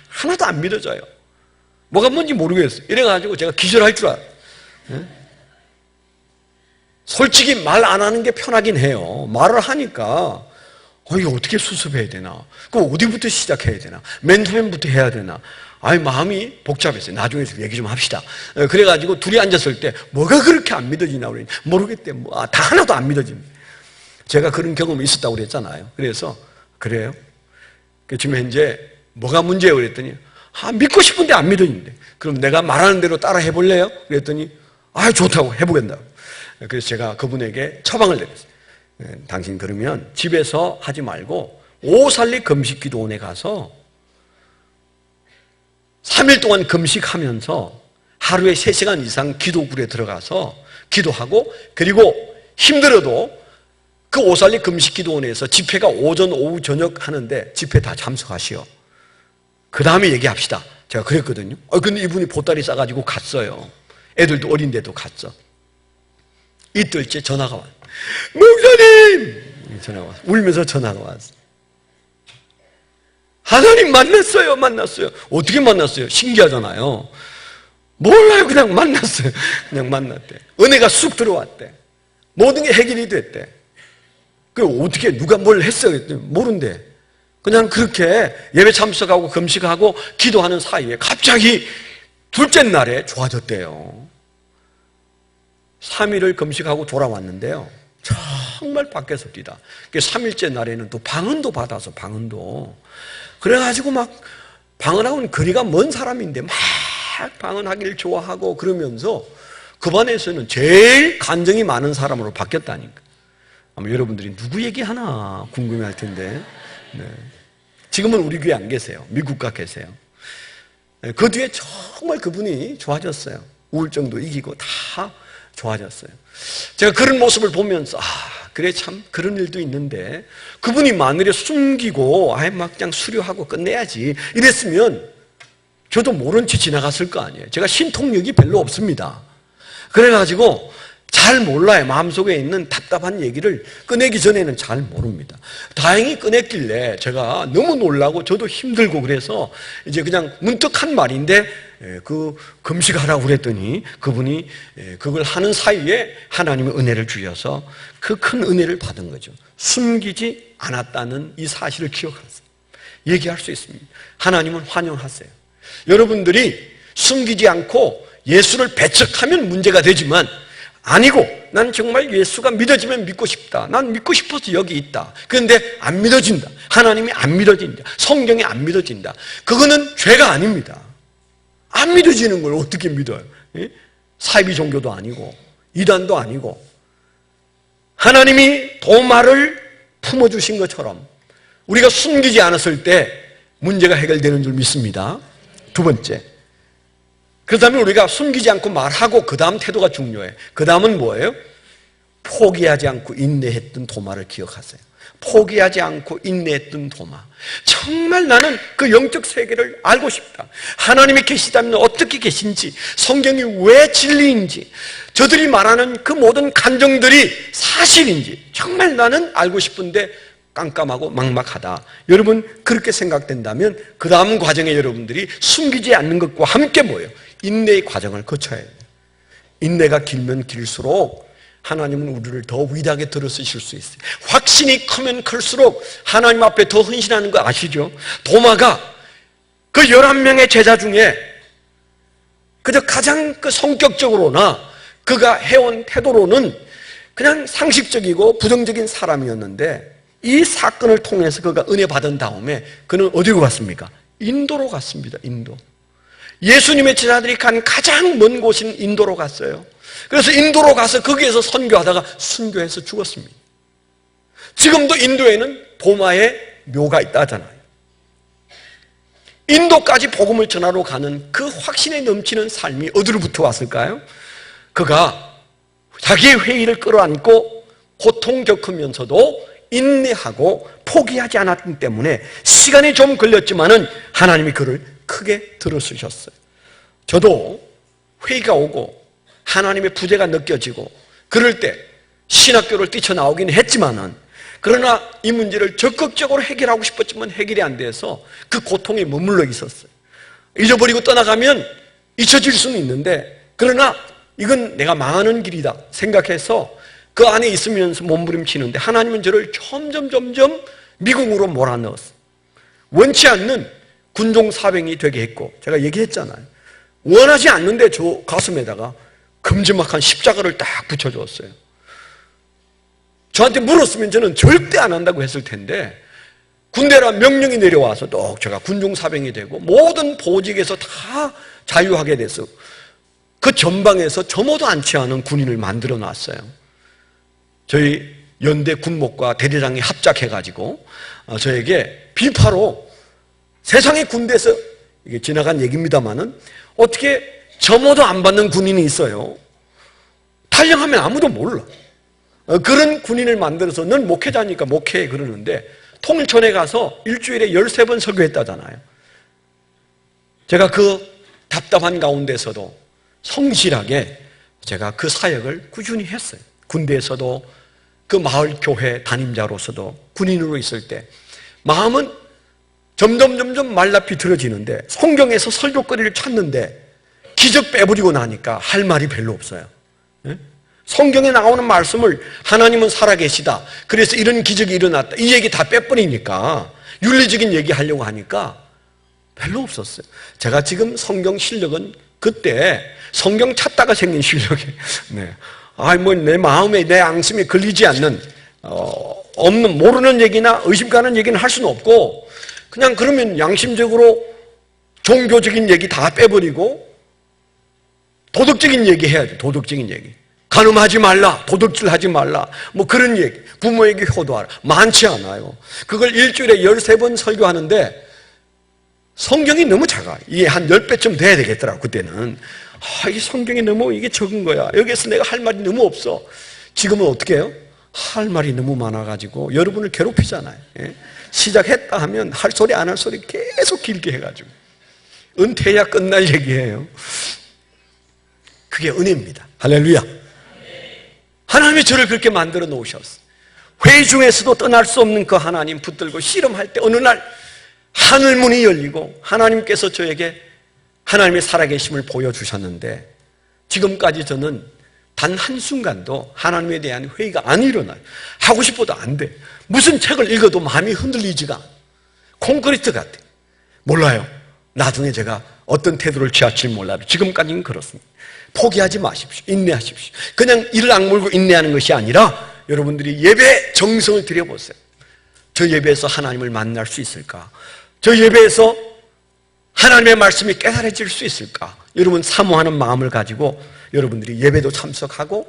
하나도 안 믿어져요. 뭐가 뭔지 모르겠어요. 이래가지고 제가 기절할 줄 알아요. 솔직히 말 안 하는 게 편하긴 해요. 말을 하니까 이거 어떻게 수습해야 되나, 그거 어디부터 시작해야 되나, 맨 처음부터 해야 되나, 마음이 복잡했어요. 나중에 얘기 좀 합시다. 그래가지고 둘이 앉았을 때 뭐가 그렇게 안 믿어지나 그러니 모르겠대. 다 하나도 안 믿어집니다. 제가 그런 경험이 있었다고 그랬잖아요. 그래서 그래요? 지금 현재 뭐가 문제예요? 그랬더니 믿고 싶은데 안 믿어진대. 그럼 내가 말하는 대로 따라 해볼래요? 그랬더니 좋다고 해보겠다고. 그래서 제가 그분에게 처방을 내렸어요. 당신 그러면 집에서 하지 말고 오살리 금식기도원에 가서 3일 동안 금식하면서 하루에 3시간 이상 기도굴에 들어가서 기도하고, 그리고 힘들어도 그 오살리 금식기도원에서 집회가 오전, 오후, 저녁 하는데 집회 다 참석하시오. 그 다음에 얘기합시다. 제가 그랬거든요. 근데 이분이 보따리 싸가지고 갔어요. 애들도 어린데도 갔어. 이틀째 전화가 왔어요. 목사님! 전화가 왔어요. 울면서 전화가 왔어요. 하나님 만났어요. 어떻게 만났어요? 신기하잖아요. 몰라요. 그냥 만났어요. 그냥 만났대. 은혜가 쑥 들어왔대. 모든 게 해결이 됐대. 어떻게 누가 뭘 했어요? 모른대. 그냥 그렇게 예배 참석하고 금식하고 기도하는 사이에 갑자기 둘째 날에 좋아졌대요. 3일을 금식하고 돌아왔는데요, 정말 밖에서 뛰다. 3일째 날에는 또 방언도 받아서, 방언도. 그래가지고 막 방언하고는 거리가 먼 사람인데 막 방언하기를 좋아하고 그러면서 그 반에서는 제일 간증이 많은 사람으로 바뀌었다니까. 아마 여러분들이 누구 얘기하나 궁금해할 텐데, 네. 지금은 우리 교회 안 계세요. 미국 가 계세요. 네. 그 뒤에 정말 그분이 좋아졌어요. 우울증도 이기고 다 좋아졌어요. 제가 그런 모습을 보면서 그래 참 그런 일도 있는데, 그분이 마늘에 숨기고 막 그냥 수료하고 끝내야지 이랬으면 저도 모른 채 지나갔을 거 아니에요. 제가 신통력이 별로 없습니다. 그래가지고 잘 몰라요. 마음속에 있는 답답한 얘기를 꺼내기 전에는 잘 모릅니다. 다행히 꺼냈길래 제가 너무 놀라고 저도 힘들고 그래서 이제 그냥 문득 한 말인데 그 금식하라고 그랬더니 그분이 그걸 하는 사이에 하나님의 은혜를 주셔서 그 큰 은혜를 받은 거죠. 숨기지 않았다는 이 사실을 기억하세요. 얘기할 수 있습니다. 하나님은 환영하세요. 여러분들이 숨기지 않고 예수를 배척하면 문제가 되지만 아니고 난 정말 예수가 믿어지면 믿고 싶다. 난 믿고 싶어서 여기 있다. 그런데 안 믿어진다. 하나님이 안 믿어진다. 성경이 안 믿어진다. 그거는 죄가 아닙니다. 안 믿어지는 걸 어떻게 믿어요? 사이비 종교도 아니고 이단도 아니고 하나님이 도마를 품어주신 것처럼 우리가 숨기지 않았을 때 문제가 해결되는 줄 믿습니다. 두 번째, 그렇다면 우리가 숨기지 않고 말하고 그 다음 태도가 중요해요. 그 다음은 뭐예요? 포기하지 않고 인내했던 도마를 기억하세요. 포기하지 않고 인내했던 도마. 정말 나는 그 영적 세계를 알고 싶다. 하나님이 계시다면 어떻게 계신지, 성경이 왜 진리인지, 저들이 말하는 그 모든 감정들이 사실인지 정말 나는 알고 싶은데 깜깜하고 막막하다. 여러분 그렇게 생각된다면 그 다음 과정에 여러분들이 숨기지 않는 것과 함께 뭐예요? 인내의 과정을 거쳐야 해요. 인내가 길면 길수록 하나님은 우리를 더 위대하게 들어쓰실 수 있어요. 확신이 크면 클수록 하나님 앞에 더 헌신하는 거 아시죠? 도마가 그 11명의 제자 중에 그저 가장 그 성격적으로나 그가 해온 태도로는 그냥 상식적이고 부정적인 사람이었는데 이 사건을 통해서 그가 은혜 받은 다음에 그는 어디로 갔습니까? 인도로 갔습니다. 인도. 예수님의 제자들이 간 가장 먼 곳인 인도로 갔어요. 그래서 인도로 가서 거기에서 선교하다가 순교해서 죽었습니다. 지금도 인도에는 도마의 묘가 있다잖아요. 인도까지 복음을 전하러 가는 그 확신에 넘치는 삶이 어디로부터 왔을까요? 그가 자기의 회의를 끌어안고 고통 겪으면서도 인내하고 포기하지 않았기 때문에 시간이 좀 걸렸지만은 하나님이 그를 크게 들어쓰셨어요. 저도 회의가 오고 하나님의 부재가 느껴지고 그럴 때 신학교를 뛰쳐나오긴 했지만은 그러나 이 문제를 적극적으로 해결하고 싶었지만 해결이 안 돼서 그 고통에 머물러 있었어요. 잊어버리고 떠나가면 잊혀질 수는 있는데 그러나 이건 내가 망하는 길이다 생각해서 그 안에 있으면서 몸부림치는데 하나님은 저를 점점 미궁으로 몰아넣었어요. 원치 않는 군종사병이 되게 했고 제가 얘기했잖아요. 원하지 않는데 저 가슴에다가 큼지막한 십자가를 딱 붙여줬어요. 저한테 물었으면 저는 절대 안 한다고 했을 텐데 군대라 명령이 내려와서 또 제가 군종사병이 되고 모든 보직에서 다 자유하게 돼서 그 전방에서 점호도 않지 않은 군인을 만들어 놨어요. 저희 연대 군목과 대대장이 합작해가지고 저에게 비파로 세상의 군대에서 이게 지나간 얘기입니다만은 어떻게 점호도 안 받는 군인이 있어요. 탈영하면 아무도 몰라. 그런 군인을 만들어서 넌 목회자니까 목회해 그러는데 통일촌에 가서 일주일에 13번 설교했다잖아요. 제가 그 답답한 가운데서도 성실하게 제가 그 사역을 꾸준히 했어요. 군대에서도 그 마을 교회 담임자로서도 군인으로 있을 때 마음은 점점 말라 비틀어지는데 성경에서 설교거리를 찾는데 기적 빼버리고 나니까 할 말이 별로 없어요. 성경에 나오는 말씀을 하나님은 살아계시다. 그래서 이런 기적이 일어났다. 이 얘기 다 빼버리니까 윤리적인 얘기 하려고 하니까 별로 없었어요. 제가 지금 성경 실력은 그때 성경 찾다가 생긴 실력이에요. 네. 내 마음에 내 앙심에 걸리지 않는 없는 모르는 얘기나 의심 가는 얘기는 할 수는 없고 그냥 그러면 양심적으로 종교적인 얘기 다 빼버리고 도덕적인 얘기 해야죠. 도덕적인 얘기. 간음하지 말라, 도둑질하지 말라, 뭐 그런 얘기. 부모에게 효도하라. 많지 않아요. 그걸 일주일에 13번 설교하는데 성경이 너무 작아. 이게 한 10배쯤 돼야 되겠더라고 그때는. 이 성경이 너무 이게 적은 거야. 여기에서 내가 할 말이 너무 없어. 지금은 어떻게 해요? 할 말이 너무 많아가지고 여러분을 괴롭히잖아요. 예? 시작했다 하면 할 소리 안 할 소리 계속 길게 해가지고 은퇴해야 끝날 얘기예요. 그게 은혜입니다. 할렐루야. 하나님이 저를 그렇게 만들어 놓으셨어요. 회의 중에서도 떠날 수 없는 그 하나님 붙들고 씨름할 때 어느 날 하늘문이 열리고 하나님께서 저에게 하나님의 살아계심을 보여주셨는데 지금까지 저는 단 한순간도 하나님에 대한 회의가 안 일어나요. 하고 싶어도 안 돼. 무슨 책을 읽어도 마음이 흔들리지가 않아요. 콘크리트 같아. 몰라요. 나중에 제가 어떤 태도를 취할지 몰라도 지금까지는 그렇습니다. 포기하지 마십시오. 인내하십시오. 그냥 이를 악물고 인내하는 것이 아니라 여러분들이 예배 정성을 들여보세요. 저 예배에서 하나님을 만날 수 있을까? 저 예배에서 하나님의 말씀이 깨달아질 수 있을까? 여러분 사모하는 마음을 가지고 여러분들이 예배도 참석하고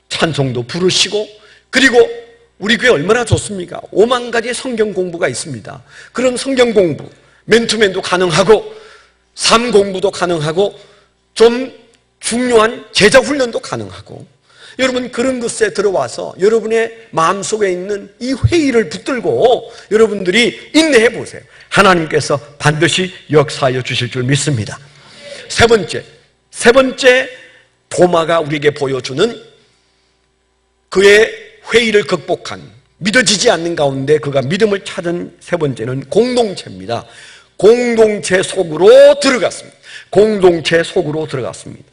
찬송도 부르시고 그리고 우리 교회 얼마나 좋습니까? 5만 가지의 성경 공부가 있습니다. 그런 성경 공부, 맨투맨도 가능하고 삶 공부도 가능하고 좀 중요한 제자 훈련도 가능하고 여러분 그런 것에 들어와서 여러분의 마음속에 있는 이 회의를 붙들고 여러분들이 인내해 보세요. 하나님께서 반드시 역사하여 주실 줄 믿습니다. 세 번째 도마가 우리에게 보여주는 그의 회의를 극복한 믿어지지 않는 가운데 그가 믿음을 찾은 세 번째는 공동체입니다. 공동체 속으로 들어갔습니다. 공동체 속으로 들어갔습니다.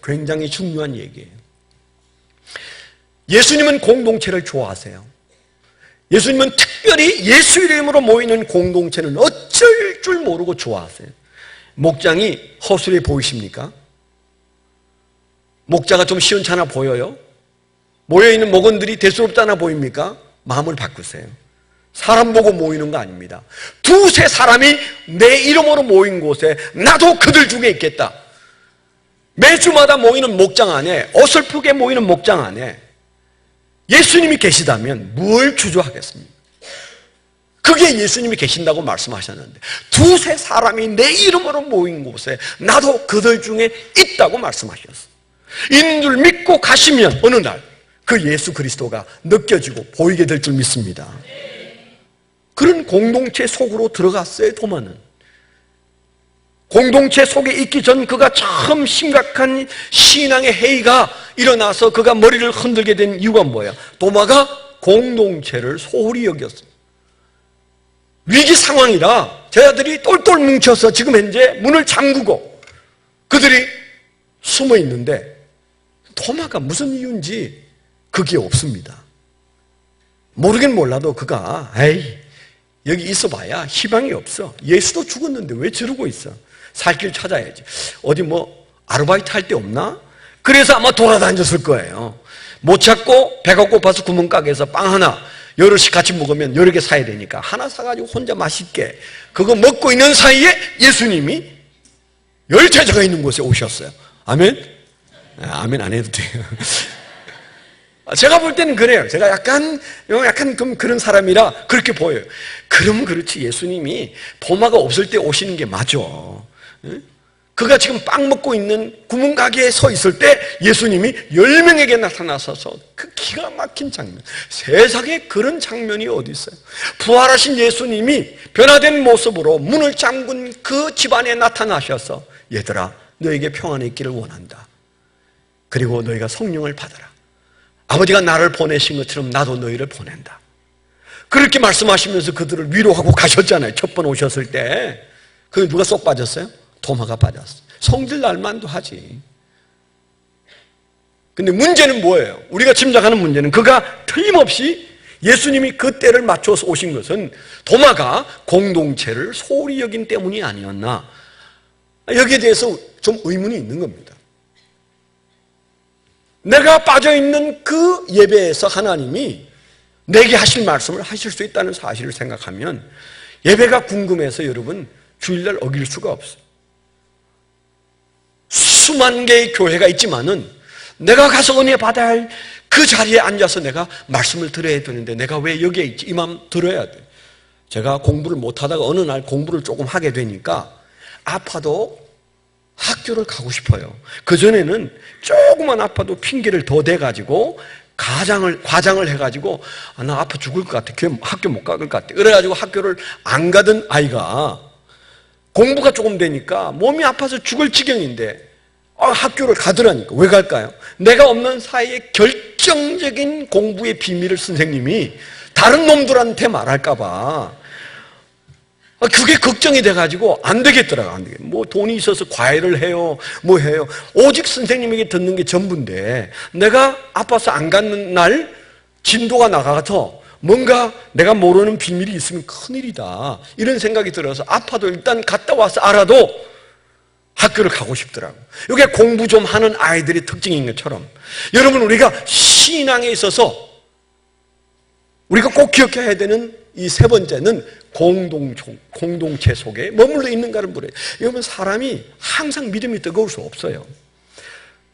굉장히 중요한 얘기예요. 예수님은 공동체를 좋아하세요. 예수님은 특별히 예수 이름으로 모이는 공동체는 어쩔 줄 모르고 좋아하세요. 목장이 허술해 보이십니까? 목자가 좀 시원찮아 보여요? 모여있는 목원들이 대수롭지 않아 보입니까? 마음을 바꾸세요. 사람 보고 모이는 거 아닙니다. 두세 사람이 내 이름으로 모인 곳에 나도 그들 중에 있겠다. 매주마다 모이는 목장 안에, 어설프게 모이는 목장 안에 예수님이 계시다면 뭘 주저하겠습니까? 그게 예수님이 계신다고 말씀하셨는데 두세 사람이 내 이름으로 모인 곳에 나도 그들 중에 있다고 말씀하셨어요. 있는 줄 믿고 가시면 어느 날 그 예수 그리스도가 느껴지고 보이게 될 줄 믿습니다. 그런 공동체 속으로 들어갔어요. 도마는 공동체 속에 있기 전 그가 처음 심각한 신앙의 해이가 일어나서 그가 머리를 흔들게 된 이유가 뭐예요? 도마가 공동체를 소홀히 여겼어요. 위기 상황이라 제자들이 똘똘 뭉쳐서 지금 현재 문을 잠그고 그들이 숨어 있는데 도마가 무슨 이유인지 그게 없습니다. 모르긴 몰라도 그가 에이 여기 있어봐야 희망이 없어. 예수도 죽었는데 왜 저러고 있어? 살 길 찾아야지. 어디 뭐 아르바이트 할 데 없나? 그래서 아마 돌아다녔을 거예요. 못 찾고 배가 고파서 구멍가게에서 빵 하나 여럿이 같이 먹으면 여러 개 사야 되니까 하나 사가지고 혼자 맛있게 그거 먹고 있는 사이에 예수님이 열제자가 있는 곳에 오셨어요. 아멘? 아멘 안 해도 돼요. 제가 볼 때는 그래요. 제가 약간 그런 사람이라 그렇게 보여요. 그러면 그렇지. 예수님이 도마가 없을 때 오시는 게 맞아. 그가 지금 빵 먹고 있는 구멍가게에 서 있을 때 예수님이 10명에게 나타나셔서 그 기가 막힌 장면. 세상에 그런 장면이 어디 있어요? 부활하신 예수님이 변화된 모습으로 문을 잠근 그 집안에 나타나셔서 얘들아 너에게 평안이 있기를 원한다. 그리고 너희가 성령을 받아라. 아버지가 나를 보내신 것처럼 나도 너희를 보낸다. 그렇게 말씀하시면서 그들을 위로하고 가셨잖아요. 첫 번 오셨을 때. 그게 누가 쏙 빠졌어요? 도마가 빠졌어요. 성질 날만도 하지. 근데 문제는 뭐예요? 우리가 짐작하는 문제는 그가 틀림없이 예수님이 그 때를 맞춰서 오신 것은 도마가 공동체를 소홀히 여긴 때문이 아니었나. 여기에 대해서 좀 의문이 있는 겁니다. 내가 빠져있는 그 예배에서 하나님이 내게 하실 말씀을 하실 수 있다는 사실을 생각하면 예배가 궁금해서 여러분 주일날 어길 수가 없어요. 수만 개의 교회가 있지만은 내가 가서 은혜 받아야 할 그 자리에 앉아서 내가 말씀을 들어야 되는데 내가 왜 여기에 있지? 이 마음 들어야 돼. 제가 공부를 못하다가 어느 날 공부를 조금 하게 되니까 아파도 학교를 가고 싶어요. 그전에는 조금만 아파도 핑계를 더 대가지고 과장을 해가지고 나 아파 죽을 것 같아. 학교 못 갈 것 같아. 그래가지고 학교를 안 가던 아이가 공부가 조금 되니까 몸이 아파서 죽을 지경인데 학교를 가더라니까. 왜 갈까요? 내가 없는 사이에 결정적인 공부의 비밀을 선생님이 다른 놈들한테 말할까 봐 그게 걱정이 돼가지고 안 되겠더라고. 안 되겠. 뭐 돈이 있어서 과외를 해요, 뭐 해요. 오직 선생님에게 듣는 게 전부인데 내가 아파서 안 가는 날 진도가 나가서 뭔가 내가 모르는 비밀이 있으면 큰일이다, 이런 생각이 들어서 아파도 일단 갔다 와서 알아도 학교를 가고 싶더라고. 이게 공부 좀 하는 아이들의 특징인 것처럼 여러분, 우리가 신앙에 있어서 우리가 꼭 기억해야 되는 이 세 번째는 공동체 속에 머물러 있는가를 물어요. 여러분, 사람이 항상 믿음이 뜨거울 수 없어요.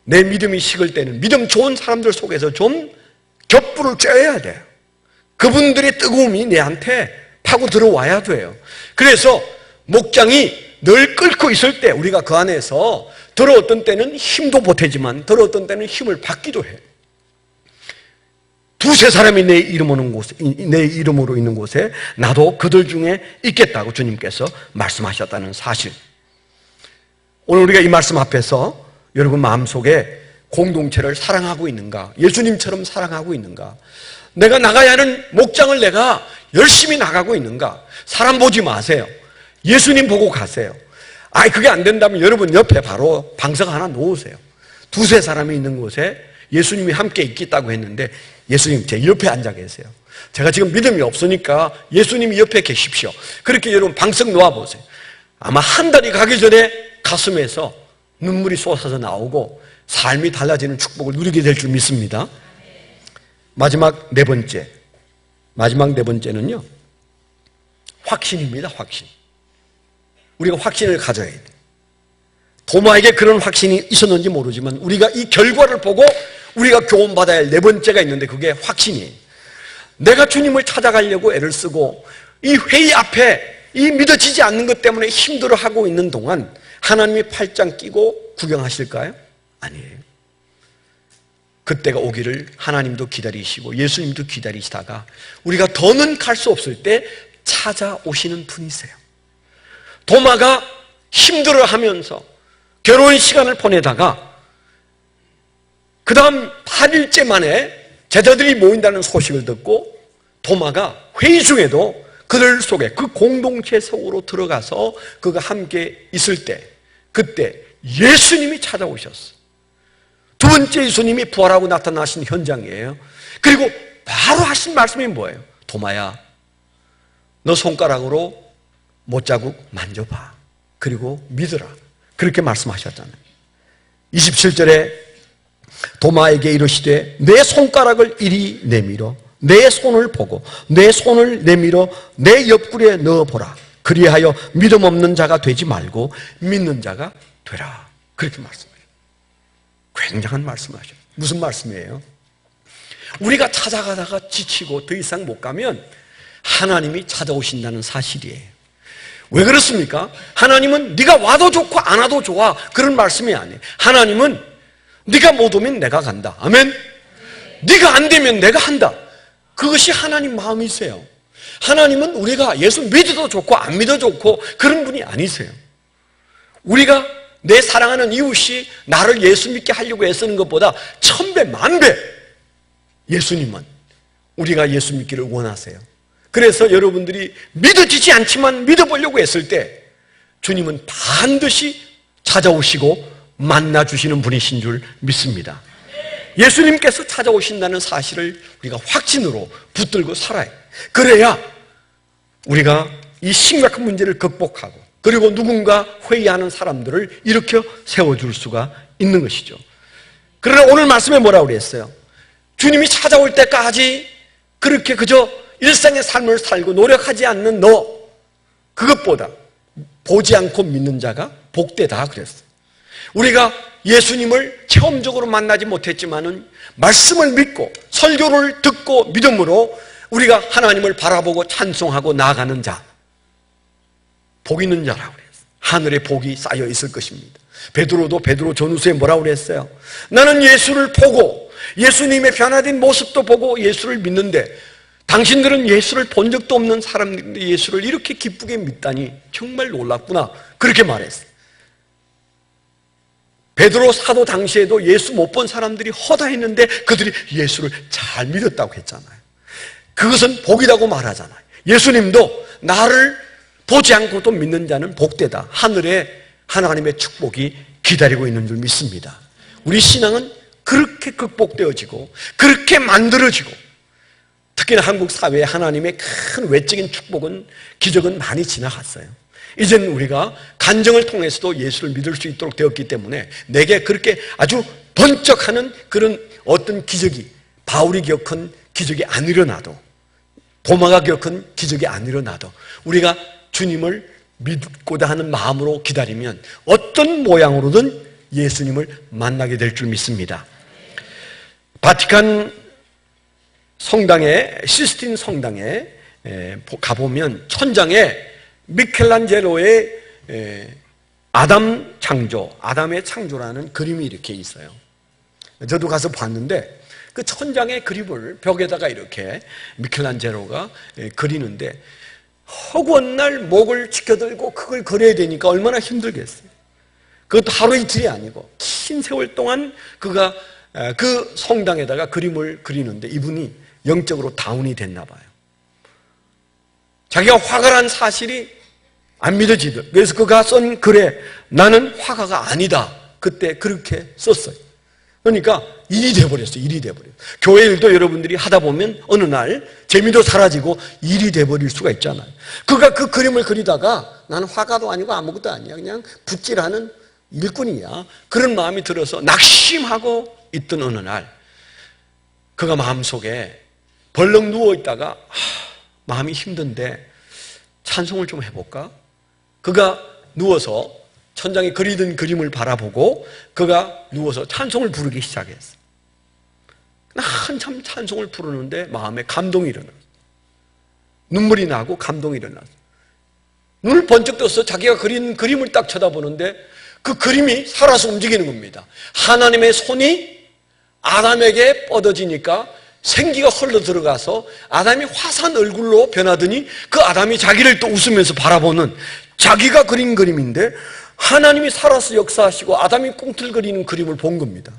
내 믿음이 식을 때는 믿음 좋은 사람들 속에서 좀 겹불을 쬐야 돼요. 그분들의 뜨거움이 내한테 파고 들어와야 돼요. 그래서 목장이 늘 끓고 있을 때 우리가 그 안에서 어떤 때는 힘도 보태지만 어떤 때는 힘을 받기도 해요. 두세 사람이 내 이름으로 있는 곳에 나도 그들 중에 있겠다고 주님께서 말씀하셨다는 사실. 오늘 우리가 이 말씀 앞에서 여러분 마음속에 공동체를 사랑하고 있는가? 예수님처럼 사랑하고 있는가? 내가 나가야 하는 목장을 내가 열심히 나가고 있는가? 사람 보지 마세요. 예수님 보고 가세요. 그게 안 된다면 여러분 옆에 바로 방석 하나 놓으세요. 두세 사람이 있는 곳에 예수님이 함께 있겠다고 했는데 예수님 제 옆에 앉아 계세요. 제가 지금 믿음이 없으니까 예수님이 옆에 계십시오. 그렇게 여러분 방석 놓아보세요. 아마 한 달이 가기 전에 가슴에서 눈물이 쏟아져 나오고 삶이 달라지는 축복을 누리게 될 줄 믿습니다. 마지막 네 번째는요, 확신입니다. 확신. 우리가 확신을 가져야 돼요. 도마에게 그런 확신이 있었는지 모르지만 우리가 이 결과를 보고 우리가 교훈받아야 할 네 번째가 있는데 그게 확신이에요. 내가 주님을 찾아가려고 애를 쓰고 이 회의 앞에 이 믿어지지 않는 것 때문에 힘들어하고 있는 동안 하나님이 팔짱 끼고 구경하실까요? 아니에요. 그때가 오기를 하나님도 기다리시고 예수님도 기다리시다가 우리가 더는 갈 수 없을 때 찾아오시는 분이세요. 도마가 힘들어하면서 괴로운 시간을 보내다가 그 다음 8일째 만에 제자들이 모인다는 소식을 듣고 도마가 회의 중에도 그들 속에 그 공동체 속으로 들어가서 그가 함께 있을 때 그때 예수님이 찾아오셨어요. 두 번째 예수님이 부활하고 나타나신 현장이에요. 그리고 바로 하신 말씀이 뭐예요? 도마야, 너 손가락으로 못자국 만져봐. 그리고 믿어라. 그렇게 말씀하셨잖아요. 27절에 도마에게 이르시되 내 손가락을 이리 내밀어 내 손을 보고 내 손을 내밀어 내 옆구리에 넣어보라. 그리하여 믿음 없는 자가 되지 말고 믿는 자가 되라. 그렇게 말씀해요. 굉장한 말씀하셔요. 무슨 말씀이에요? 우리가 찾아가다가 지치고 더 이상 못 가면 하나님이 찾아오신다는 사실이에요. 왜 그렇습니까? 하나님은 네가 와도 좋고 안 와도 좋아, 그런 말씀이 아니에요. 하나님은 네가 못 오면 내가 간다. 아멘? 네가 안 되면 내가 한다. 그것이 하나님 마음이세요. 하나님은 우리가 예수 믿어도 좋고 안 믿어도 좋고 그런 분이 아니세요. 우리가 내 사랑하는 이웃이 나를 예수 믿게 하려고 애쓰는 것보다 1000배, 10,000배 예수님은 우리가 예수 믿기를 원하세요. 그래서 여러분들이 믿어지지 않지만 믿어보려고 했을 때 주님은 반드시 찾아오시고 만나주시는 분이신 줄 믿습니다. 예수님께서 찾아오신다는 사실을 우리가 확신으로 붙들고 살아요. 그래야 우리가 이 심각한 문제를 극복하고 그리고 누군가 회의하는 사람들을 일으켜 세워줄 수가 있는 것이죠. 그러나 오늘 말씀에 뭐라고 그랬어요? 주님이 찾아올 때까지 그렇게 그저 일상의 삶을 살고 노력하지 않는 너, 그것보다 보지 않고 믿는 자가 복되다 그랬어요. 우리가 예수님을 체험적으로 만나지 못했지만은 말씀을 믿고 설교를 듣고 믿음으로 우리가 하나님을 바라보고 찬송하고 나아가는 자, 복 있는 자라고 그랬어요. 하늘에 복이 쌓여 있을 것입니다. 베드로도 베드로 전후서에 뭐라고 그랬어요? 나는 예수를 보고 예수님의 변화된 모습도 보고 예수를 믿는데 당신들은 예수를 본 적도 없는 사람들이 예수를 이렇게 기쁘게 믿다니 정말 놀랍구나. 그렇게 말했어요. 베드로 사도 당시에도 예수 못 본 사람들이 허다했는데 그들이 예수를 잘 믿었다고 했잖아요. 그것은 복이라고 말하잖아요. 예수님도 나를 보지 않고도 믿는 자는 복되다. 하늘에 하나님의 축복이 기다리고 있는 줄 믿습니다. 우리 신앙은 그렇게 극복되어지고 그렇게 만들어지고, 특히나 한국 사회에 하나님의 큰 외적인 축복은, 기적은 많이 지나갔어요. 이제는 우리가 간증을 통해서도 예수를 믿을 수 있도록 되었기 때문에 내게 그렇게 아주 번쩍하는 그런 어떤 기적이, 바울이 겪은 기적이 안 일어나도, 도마가 겪은 기적이 안 일어나도 우리가 주님을 믿고자 하는 마음으로 기다리면 어떤 모양으로든 예수님을 만나게 될 줄 믿습니다. 바티칸 성당에, 시스틴 성당에 가보면 천장에 미켈란젤로의 아담 창조, 아담의 창조라는 그림이 이렇게 있어요. 저도 가서 봤는데 그 천장의 그림을 벽에다가 이렇게 미켈란젤로가 그리는데 허구한 날 목을 지켜들고 그걸 그려야 되니까 얼마나 힘들겠어요. 그것도 하루 이틀이 아니고 긴 세월 동안 그가 그 성당에다가 그림을 그리는데 이분이 영적으로 다운이 됐나 봐요. 자기가 화가를 한 사실이 안 믿어지더라고요. 그래서 그가 쓴 글에 나는 화가가 아니다. 그때 그렇게 썼어요. 그러니까 일이 돼버렸어요. 일이 돼버려요. 교회 일도 여러분들이 하다 보면 어느 날 재미도 사라지고 일이 돼버릴 수가 있잖아요. 그가 그 그림을 그리다가 나는 화가도 아니고 아무것도 아니야. 그냥 붓질하는 일꾼이야. 그런 마음이 들어서 낙심하고 있던 어느 날 그가 마음속에 벌렁 누워있다가 마음이 힘든데 찬송을 좀 해볼까? 그가 누워서 천장에 그리던 그림을 바라보고 그가 누워서 찬송을 부르기 시작했어요. 한참 찬송을 부르는데 마음에 감동이 일어났어요. 눈물이 나고 감동이 일어났어요. 눈을 번쩍 떠서 자기가 그린 그림을 딱 쳐다보는데 그 그림이 살아서 움직이는 겁니다. 하나님의 손이 아담에게 뻗어지니까 생기가 흘러 들어가서 아담이 화사한 얼굴로 변하더니 그 아담이 자기를 또 웃으면서 바라보는, 자기가 그린 그림인데 하나님이 살아서 역사하시고 아담이 꿈틀거리는 그림을 본 겁니다.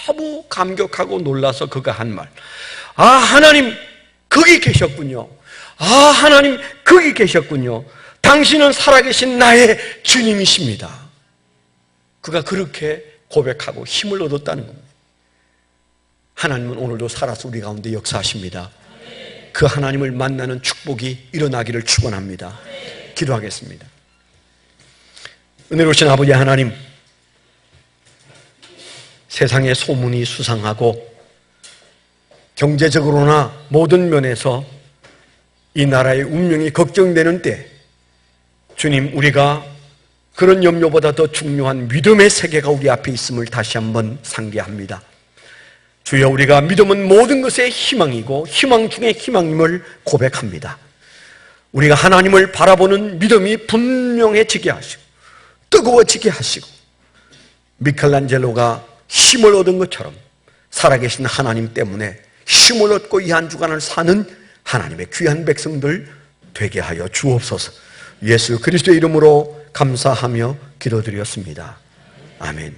너무 감격하고 놀라서 그가 한 말, 아, 하나님 거기 계셨군요. 아, 하나님 거기 계셨군요. 당신은 살아계신 나의 주님이십니다. 그가 그렇게 고백하고 힘을 얻었다는 겁니다. 하나님은 오늘도 살아서 우리 가운데 역사하십니다. 그 하나님을 만나는 축복이 일어나기를 축원합니다. 기도하겠습니다. 은혜로우신 아버지 하나님, 세상의 소문이 수상하고 경제적으로나 모든 면에서 이 나라의 운명이 걱정되는 때 주님, 우리가 그런 염려보다 더 중요한 믿음의 세계가 우리 앞에 있음을 다시 한번 상기합니다. 주여, 우리가 믿음은 모든 것의 희망이고 희망 중에 희망임을 고백합니다. 우리가 하나님을 바라보는 믿음이 분명해지게 하시고 뜨거워지게 하시고 미켈란젤로가 힘을 얻은 것처럼 살아계신 하나님 때문에 힘을 얻고 이 한 주간을 사는 하나님의 귀한 백성들 되게 하여 주옵소서. 예수 그리스도의 이름으로 감사하며 기도드렸습니다. 아멘.